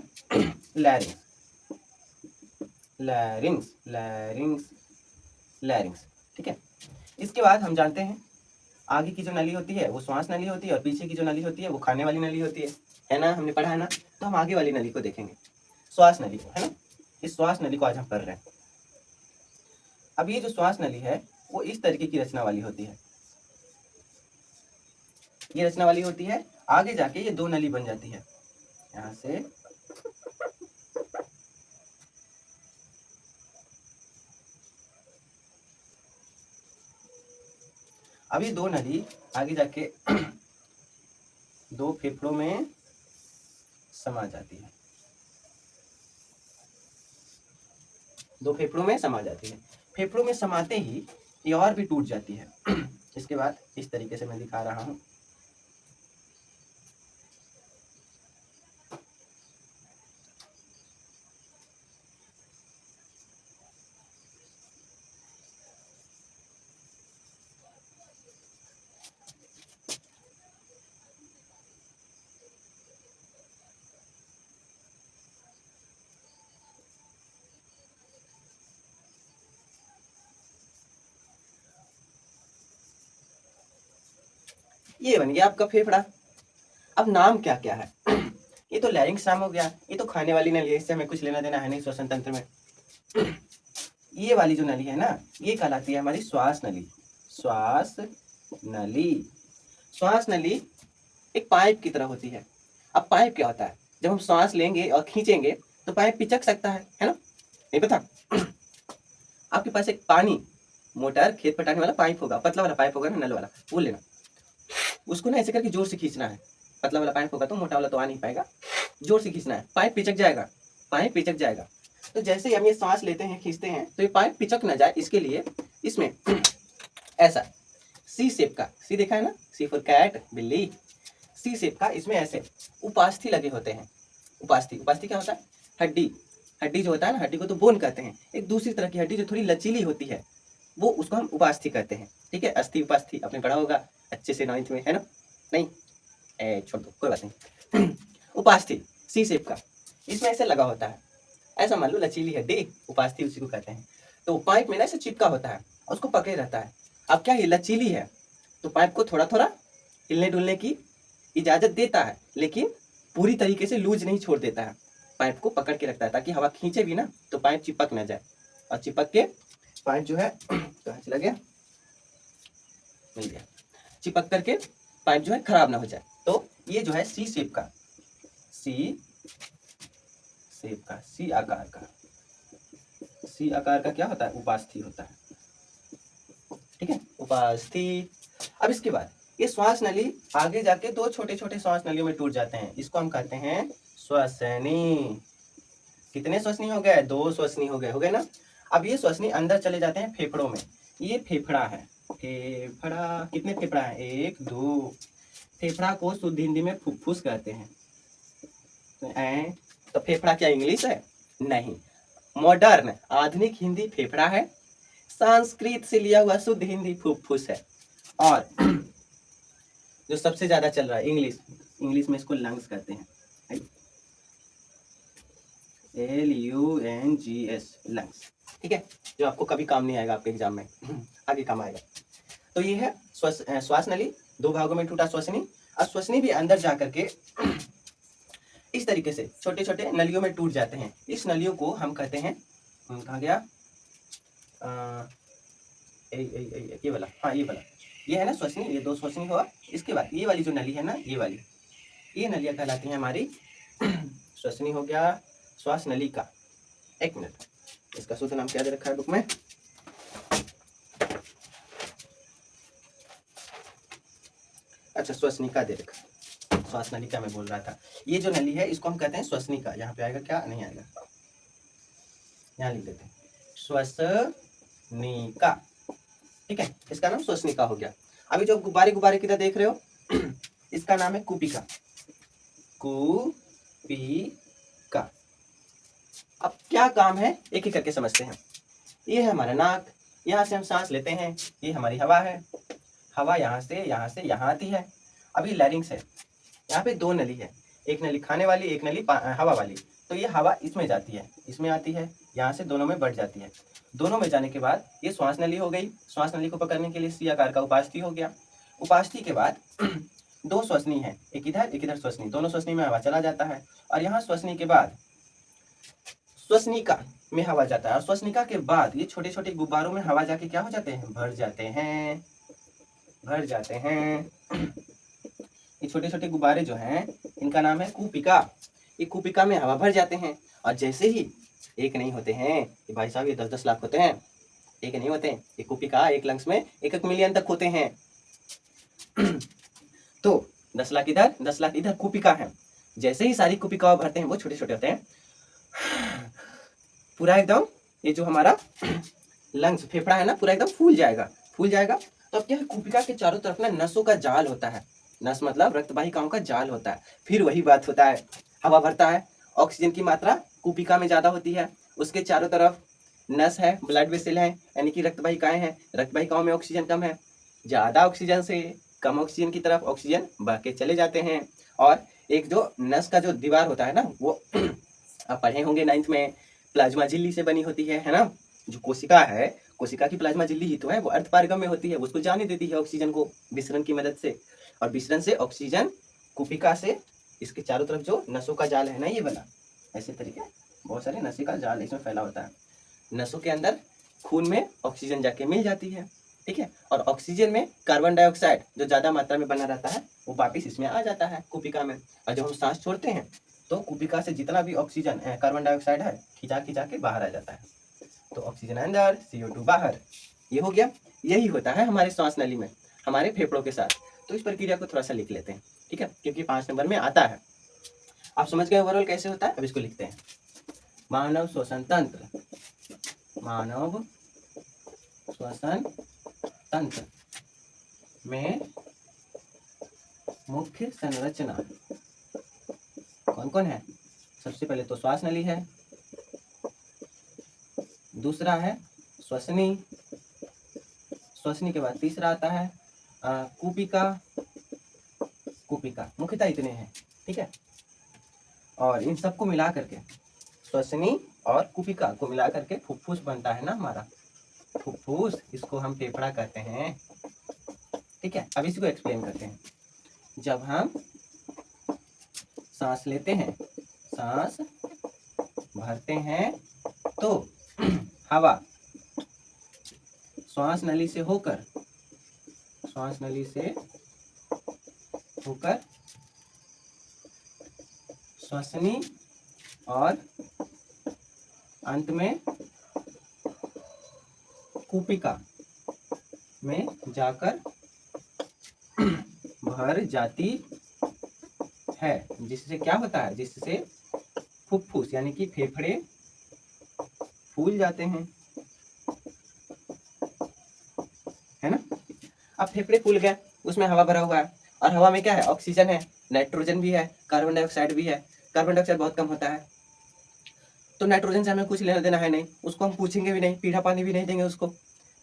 लैरिंग्स, लैरिंग्स, लैरिंग्स, लैरिंग्स, ठीक है। इसके बाद हम जानते हैं आगे की जो नली होती है वो श्वास नली होती है, और पीछे की जो नली होती है वो खाने वाली नली होती है ना, हमने पढ़ा है ना। तो हम आगे वाली नली को देखेंगे, श्वास नली को, है ना। इस श्वास नली को आज हम पढ़ रहे हैं। अब ये जो श्वास नली है वो इस तरीके की रचना वाली होती है, ये रचना वाली होती है। आगे जाके ये 2 नली बन जाती है, यहाँ से अब ये 2 नली आगे जाके 2 फेफड़ों में समा जाती है, 2 फेफड़ों में समा जाती है। फेफड़ों में समाते ही ये और भी टूट जाती है। इसके बाद इस तरीके से मैं दिखा रहा हूँ, ये बन गया आपका फेफड़ा। अब नाम क्या क्या है? ये तो लैरिंक्स नाम हो गया, ये तो खाने वाली नली है, इससे हमें कुछ लेना देना है नहीं श्वसन तंत्र में। ये वाली जो नली है ना, ये कहलाती है हमारी श्वास नली, श्वास नली। श्वास नली एक पाइप की तरह होती है। अब पाइप क्या होता है, जब हम श्वास लेंगे और खींचेंगे तो पाइप पिचक सकता है ना, नहीं पता। आपके पास एक पानी मोटर खेत पटाने वाला पाइप होगा, पतला वाला पाइप होगा ना, नल वाला, वो लेना, उसको ना ऐसे करके जोर से खींचना है। पतला वाला पाइप होगा तो मोटा वाला तो आ नहीं पाएगा, जोर से खींचना है, पाइप पिचक जाएगा, पाइप पिचक जाएगा। तो जैसे ही हम ये सांस लेते हैं खींचते हैं तो ये पाइप पिचक ना जाए इसके लिए इसमें ऐसा सी शेप का, सी देखा है ना, सी फॉर कैट, बिल्ली, सी शेप का इसमें ऐसे उपास्थि लगे होते हैं। उपास्थि, उपास्थि क्या होता है, हड्डी, हड्डी जो होता है ना, हड्डी को तो बोन कहते हैं। एक दूसरी तरह की हड्डी जो थोड़ी लचीली होती है वो, उसको हम उपास्थि कहते हैं, ठीक है। अस्थि उपास्थि आपने पढ़ा होगा अच्छे से 9th में, है ना, नहीं छोड़ दो कोई बात नहीं। उपास्थि सी शेप का इसमें ऐसे लगा होता है, ऐसा मान लो लचीली हड्डी, उपास्थि उसी को कहते हैं। तो पाइप में ना ऐसे चिपका होता है और उसको पकड़े रहता है। अब क्या ये लचीली है तो पाइप को थोड़ा थोड़ा हिलने डुलने की इजाजत देता है, लेकिन पूरी तरीके से लूज नहीं छोड़ देता है, पाइप को पकड़ के रखता है ताकि हवा खींचे भी ना तो पाइप चिपक ना जाए। और चिपक के पाइप जो है कहाँ चला गया, मिल गया, चिपक करके पाइप जो है खराब ना हो जाए। तो ये जो है सी शेप का, सी शेप का, सी आकार का, सी आकार का क्या होता है, उपास्थि होता है, ठीक है, उपास्थि। अब इसके बाद ये श्वास नली आगे जाके 2 छोटे छोटे श्वास नलियों में टूट जाते हैं, इसको हम कहते हैं श्वसनी। कितने श्वसनी हो गए, 2 श्वसनी हो गए ना। अब ये श्वसनी अंदर चले जाते हैं फेफड़ों में, ये फेफड़ा है, फेफड़ा, कितने फेफड़ा है, 1 2। फेफड़ा को शुद्ध हिंदी में फुफ्फुस कहते हैं। तो फेफड़ा क्या इंग्लिश है, नहीं, मॉडर्न आधुनिक हिंदी फेफड़ा है, संस्कृत से लिया हुआ शुद्ध हिंदी फुफ्फुस है। और जो सबसे ज्यादा चल रहा है इंग्लिश, इंग्लिश में इसको लंग्स कहते हैं, LUNGS, लंग्स, ठीक है, जो आपको कभी काम नहीं आएगा आपके एग्जाम में, आगे काम आएगा। तो ये है श्वास नली, 2 भागों में टूटा श्वसनी। अब श्वसनी भी अंदर जा करके इस तरीके से छोटे छोटे नलियों में टूट जाते हैं। इस नलियों को हम कहते हैं, कहाँ गया, ये वाला, हाँ ये वाला, ये है ना श्वसनी, ये 2 श्वसनी हुआ। इसके बाद ये वाली जो नली है ना, ये वाली, ये नलियाँ कहलाती हैं हमारी श्वसनी हो गया, श्वास नलिका। एक मिनट, इसका शुद्ध नाम क्या दे रखा है बुक में? अच्छा, श्वसनिका दे रखा है। श्वास नलिका मैं बोल रहा था। ये जो नली है इसको हम कहते हैं श्वसनिका। यहाँ पे आएगा क्या? नहीं आएगा, यहाँ लिख देते हैं श्वसनिका। ठीक है, इसका नाम श्वसनिका हो गया। अभी जो गुब्बारे गुब्बारे किधर देख रहे हो इसका नाम है कूपिका। कूपिका। अब क्या काम है एक एक करके समझते हैं। ये है हमारा नाक, यहाँ से हम सांस लेते हैं, ये हमारी हवा है। हवा यहाँ से यहाँ आती है। अभी लैरिंग्स है, यहाँ पे दो नली है, एक नली खाने वाली, एक नली हवा वाली। तो ये हवा इसमें जाती है, इसमें आती है, यहाँ से दोनों में बढ़ जाती है। दोनों में जाने के बाद ये श्वास नली हो गई। श्वास नली को पकड़ने के लिए सी आकार का उपास्थि हो गया। उपास्थि के बाद दो श्वसनी है, एक इधर श्वसनी, दोनों श्वसनी में हवा चला जाता है। और यहाँ श्वसनी के बाद श्वसनिका में हवा जाता है। और श्वसनिका के बाद ये छोटे छोटे गुब्बारों में हवा जाके क्या हो जाते हैं? भर जाते हैं, भर जाते हैं। ये छोटे छोटे गुब्बारे जो हैं इनका नाम है कूपिका। ये कूपिका में हवा भर जाते हैं। और जैसे ही एक नहीं होते हैं ये भाई साहब, ये 10-10 लाख होते हैं, एक नहीं होते। ये कूपिका एक लंग्स में 1-1 मिलियन तक होते हैं। तो 10 लाख इधर, 10 लाख इधर कूपिका है। जैसे ही सारी कूपिका भरते हैं वो छोटे छोटे होते हैं, पूरा एकदम ये जो हमारा लंग्स फेफड़ा है ना पूरा एकदम फूल जाएगा, फूल जाएगा। तो अब क्या है, कूपिका के चारों तरफ ना नसों का जाल होता है। नस मतलब रक्त वाहिकाओं का जाल होता है। फिर वही बात होता है, हवा भरता है, ऑक्सीजन की मात्रा कूपिका में ज्यादा होती है, उसके चारों तरफ नस है, ब्लड वेसल है, यानी कि रक्त वाहिकाएं हैं। रक्त वाहिकाओं में ऑक्सीजन कम है, ज्यादा ऑक्सीजन से कम ऑक्सीजन की तरफ ऑक्सीजन बह के चले जाते हैं। और एक जो नस का जो दीवार होता है ना वो आप पढ़े होंगे 9th में, प्लाज्मा झिल्ली से बनी होती है ना। जो कोशिका है, कोशिका की प्लाज्मा झिल्ली ही तो है, वो अर्धपारगम्य होती है, उसको जाने देती है ऑक्सीजन को विसरण की मदद से। और विसरण से ऑक्सीजन कूपिका से इसके चारों तरफ जो नसों का जाल है ना ये बना, ऐसे तरीके बहुत सारे नसों का जाल इसमें फैला होता है। नसों के अंदर खून में ऑक्सीजन जाके मिल जाती है, ठीक है। और ऑक्सीजन में कार्बन डाइऑक्साइड जो ज्यादा मात्रा में बना रहता है वो वापिस इसमें आ जाता है कूपिका में। और जब हम सांस छोड़ते हैं तो कूपिका से जितना भी ऑक्सीजन कार्बन डाइऑक्साइड है खिंचा खिंचा के बाहर आ जाता है। तो ऑक्सीजन अंदर, CO2 बाहर। ये हो गया। यही होता है हमारे श्वास नली में, हमारे फेफड़ों के साथ। तो इस प्रक्रिया को थोड़ा सा लिख लेते हैं, ठीक है, क्योंकि 5 नंबर में आता है। आप समझ गए ओवरऑल कैसे होता है। अब इसको लिखते हैं। मानव श्वसन तंत्र, मानव श्वसन तंत्र में मुख्य संरचना कौन कौन है? सबसे पहले तो श्वास नली है, दूसरा है श्वसनी, श्वसनी के बाद तीसरा आता है कूपिका। कूपिका मुख्यतः इतने हैं, ठीक है। और इन सबको मिला करके श्वसनी और कूपिका को मिला करके फुफ्फुस बनता है ना हमारा, फुफ्फुस, इसको हम फेफड़ा कहते हैं, ठीक है। अब इसको एक्सप्लेन करते हैं। जब हम सांस लेते हैं, सांस भरते हैं तो हवा श्वास नली से होकर श्वसनी और अंत में कूपिका में जाकर भर जाती है, जिससे क्या होता है, जिससे फुफ्फुस यानी कि फेफड़े फूल जाते हैं, है ना। अब फेफड़े फूल गए, उसमें हवा भरा हुआ है, और हवा में क्या है, ऑक्सीजन है, नाइट्रोजन भी है, कार्बन डाइऑक्साइड भी है। कार्बन डाइऑक्साइड बहुत कम होता है, तो नाइट्रोजन से हमें कुछ लेना देना है नहीं, उसको हम पूछेंगे भी नहीं, पीढ़ा पानी भी नहीं देंगे उसको,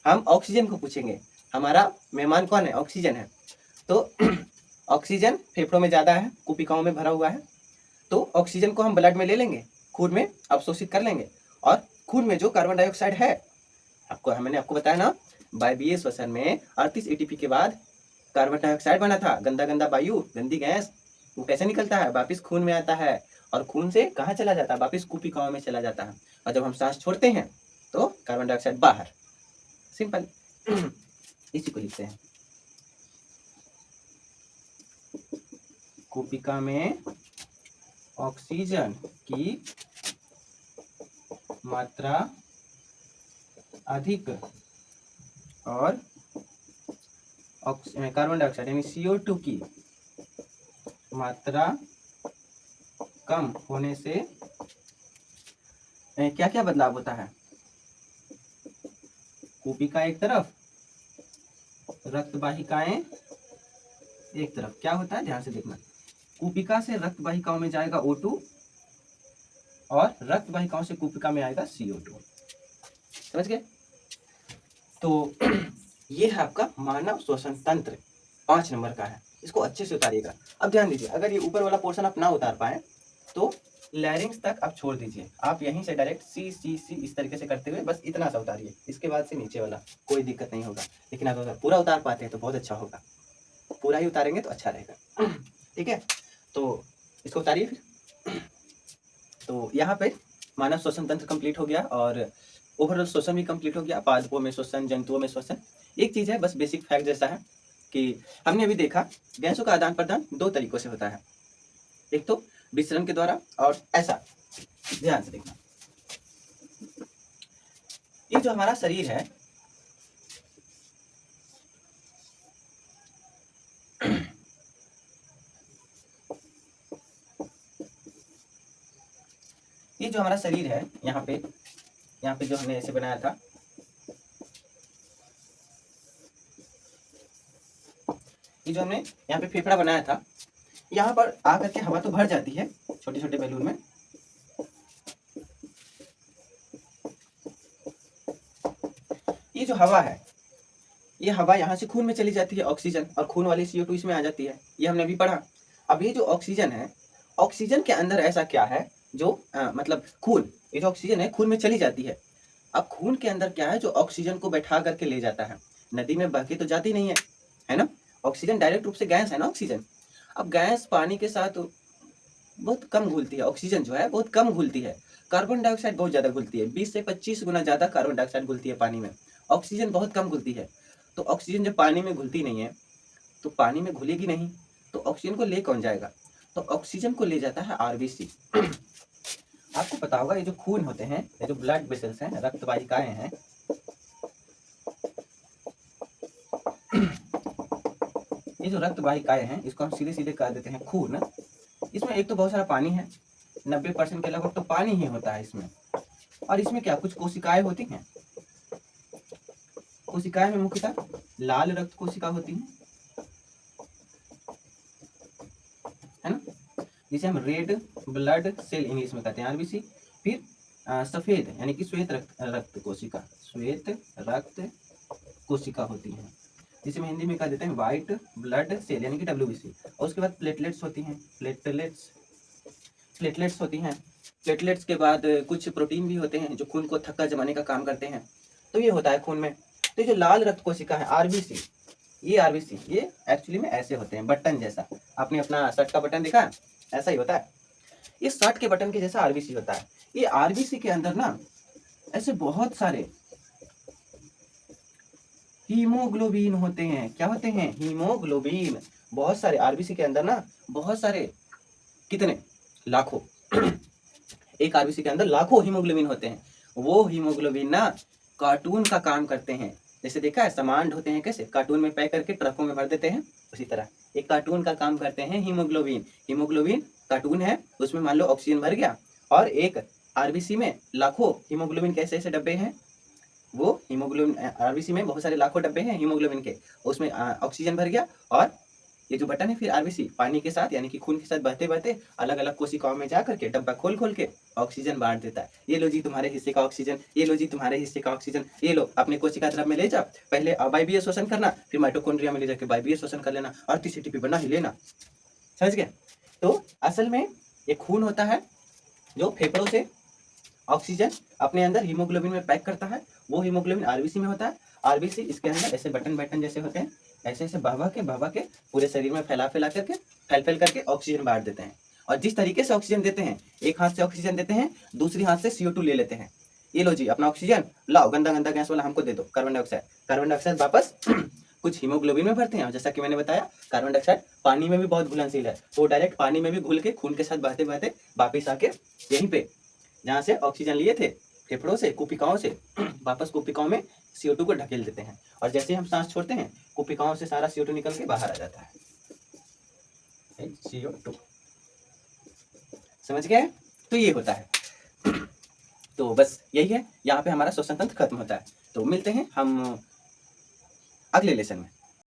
हम ऑक्सीजन को पूछेंगे। हमारा मेहमान कौन है, ऑक्सीजन है। तो ऑक्सीजन फेफड़ों में ज्यादा है, कूपिकाओं में भरा हुआ है, तो ऑक्सीजन को हम ब्लड में ले लेंगे, खून में अवशोषित कर लेंगे। और खून में जो कार्बन डाइऑक्साइड है, मैंने आपको बताया ना, वायवीय श्वसन में 38 ATP के बाद कार्बन डाइऑक्साइड बना था, गंदा गंदा वायु, गंदी गैस, वो कैसे निकलता है, वापिस खून में आता है, और खून से कहाँ चला जाता है, वापिस कूपिकाओं में चला जाता है। और जब हम सांस छोड़ते हैं तो कार्बन डाइऑक्साइड बाहर, सिंपल। इसी को लिखते हैं कूपिका में ऑक्सीजन की मात्रा अधिक और कार्बन डाइऑक्साइड यानी CO2 की मात्रा कम होने से क्या क्या बदलाव होता है? कूपिका एक तरफ, रक्त वाहिकाएं एक तरफ। क्या होता है ध्यान से देखना, कूपिका से रक्त वाहिकाओं में जाएगा O2 और रक्त वाहिकाओं से कूपिका में आएगा CO2। समझ गए? तो ये है आपका मानव श्वसन तंत्र, 5 नंबर का है। इसको अच्छे से उतारिएगा। अब ध्यान दीजिए, अगर ये ऊपर वाला पोर्शन आप ना उतार पाए तो लैरिंग्स तक आप छोड़ दीजिए। आप यहीं से डायरेक्ट सी सी सी इस तरीके से करते हुए बस इतना सा उतारिए, इसके बाद से नीचे वाला कोई दिक्कत नहीं होगा। लेकिन अगर पूरा उतार पाते हैं तो बहुत अच्छा होगा, पूरा ही उतारेंगे तो अच्छा रहेगा। ठीक है, तो इसको उतारिए फिर। तो यहाँ पे मानव श्वसन तंत्र कंप्लीट हो गया और ओवरऑल श्वसन भी कंप्लीट हो गया। पादपों में श्वसन, जंतुओं में श्वसन। एक चीज है बस बेसिक फैक्ट जैसा है कि हमने अभी देखा गैसों का आदान प्रदान 2 तरीकों से होता है, एक तो विसरण के द्वारा और ऐसा। ध्यान से देखना, ये जो हमारा शरीर है ये जो हमारा शरीर है यहाँ पे जो हमने ऐसे बनाया था, ये जो हमने यहाँ पे फेफड़ा बनाया था, यहाँ पर आकर के हवा तो भर जाती है छोटे छोटे बैलून में। ये जो हवा है, ये हवा यहाँ से खून में चली जाती है ऑक्सीजन, और खून वाली CO2 इसमें आ जाती है। ये हमने अभी पढ़ा। अब ये जो ऑक्सीजन है, ऑक्सीजन के अंदर ऐसा क्या है जो मतलब खून, ये जो ऑक्सीजन है खून में चली जाती है। अब खून के अंदर क्या है जो ऑक्सीजन को बैठा करके ले जाता है, नदी में बह के तो जाती नहीं है ना। ऑक्सीजन डायरेक्ट रूप से गैस है ना ऑक्सीजन। अब गैस पानी के साथ बहुत कम घुलती है, ऑक्सीजन जो है बहुत कम घुलती है। कार्बन डाइऑक्साइड बहुत ज्यादा घुलती है, 20 से 25 गुना ज्यादा कार्बन डाइऑक्साइड घुलती है पानी में। ऑक्सीजन बहुत कम घुलती है। तो ऑक्सीजन जब पानी में घुलती नहीं है तो पानी में घुलेगी नहीं, तो ऑक्सीजन को ले कौन जाएगा? तो ऑक्सीजन को ले जाता है RBC। आपको पता होगा ये जो खून होते हैं, ये जो ब्लड वेसल्स हैं, रक्त वाहिकाएं हैं, ये जो रक्त वाहिकाएं हैं इसको हम सीधे सीधे कह देते हैं खून। इसमें एक तो बहुत सारा पानी है, 90% के लगभग तो पानी ही होता है इसमें। और इसमें क्या कुछ कोशिकाएं होती हैं। कोशिकाएं में मुख्यतः लाल रक्त कोशिका होती हैं, है ना, जिसे हम रेड ब्लड सेल इंग्लिश में कहते हैं RBC। फिर सफेद यानी कि श्वेत रक्त कोशिका, श्वेत रक्त कोशिका होती हैं, जिसे हम हिंदी में कह देते हैं व्हाइट ब्लड सेल यानी कि WBC। और उसके बाद प्लेटलेट्स होती हैं, प्लेटलेट्स होती हैं। प्लेटलेट्स के बाद कुछ प्रोटीन भी होते हैं जो खून को थक्का जमाने का काम करते हैं। तो ये होता है खून में। तो ये जो लाल रक्त कोशिका है RBC, ये RBC ये एक्चुअली में ऐसे होते हैं बटन जैसा। आपने अपना शर्ट का बटन देखा है, ऐसा ही होता है। इस शर्ट के बटन के जैसा RBC होता है। ये RBC के अंदर ना ऐसे बहुत सारे हीमोग्लोबिन होते हैं। क्या होते हैं? हीमोग्लोबिन। बहुत सारे RBC के अंदर ना बहुत सारे, कितने? लाखों। एक RBC के अंदर लाखों हीमोग्लोबिन होते हैं। वो हीमोग्लोबिन ना कार्टून का काम करते हैं। जैसे देखा है सामान ढोते हैं कैसे, कार्टून में पैक करके ट्रकों में भर देते हैं, उसी तरह एक कार्टून का काम करते हैं हीमोग्लोबिन। हीमोग्लोबिन कार्टून है, उसमें मान लो ऑक्सीजन भर गया, और एक RBC में लाखों हीमोग्लोबिन के ऐसे ऐसे डब्बे हैं। वो हीमोग्लोबिन RBC में बहुत सारे लाखों डब्बे हैं हीमोग्लोबिन के, उसमें ऑक्सीजन भर गया, और ये जो बटन है फिर RBC पानी के साथ यानी कि खून के साथ बहते बहते अलग अलग कोशिकाओं में जा करके डब्बा खोल खोल के ऑक्सीजन बांट देता है। ये लो जी तुम्हारे हिस्से का ऑक्सीजन, ये लो जी तुम्हारे हिस्से का ऑक्सीजन, ये लो अपने कोशिका द्रव में ले जाओ, पहले वायवीय शोषण करना, फिर माइटोकॉन्ड्रिया में ले जाकर वायवीय शोषण कर लेना और TCTP बना ही लेना। समझ गए? तो असल में ये खून होता है जो फेफड़ों से ऑक्सीजन अपने अंदर हीमोग्लोबिन में पैक करता है। वो हीमोग्लोबिन RBC में होता है। RBC इसके अंदर ऐसे बटन जैसे होते हैं, ऐसे ऐसे बहवा के पूरे शरीर में फैला करके फैल करके ऑक्सीजन बांट देते हैं। और जिस तरीके से ऑक्सीजन देते हैं, एक हाथ से ऑक्सीजन देते हैं, दूसरी हाथ से CO2 ले लेते हैं। ये लो जी अपना ऑक्सीजन, लाओ गंदा गंदा गैस वाला हमको दे दो, कार्बन डाइऑक्साइड वापस कुछ हीमोग्लोबिन में भरते हैं, और जैसा कि मैंने बताया कार्बन डाइऑक्साइड पानी में भी बहुत घुलनशील है, तो वो डायरेक्ट पानी में भी घुल के खून के साथ बहते बहते वापिस आके यहीं पे जहाँ से ऑक्सीजन लिए थे फेफड़ों से, कुपिकाओं से, वापस कुपिकाओं में CO2 को ढकेल देते हैं, और जैसे हम सांस छोड़ते हैं कुपिकाओं से सारा CO2 निकल के बाहर आ जाता है। CO2 समझ गए? तो ये होता है। तो बस यही है, यहाँ पे हमारा श्वसन तंत्र खत्म होता है। तो मिलते हैं हम अगले लेसन में।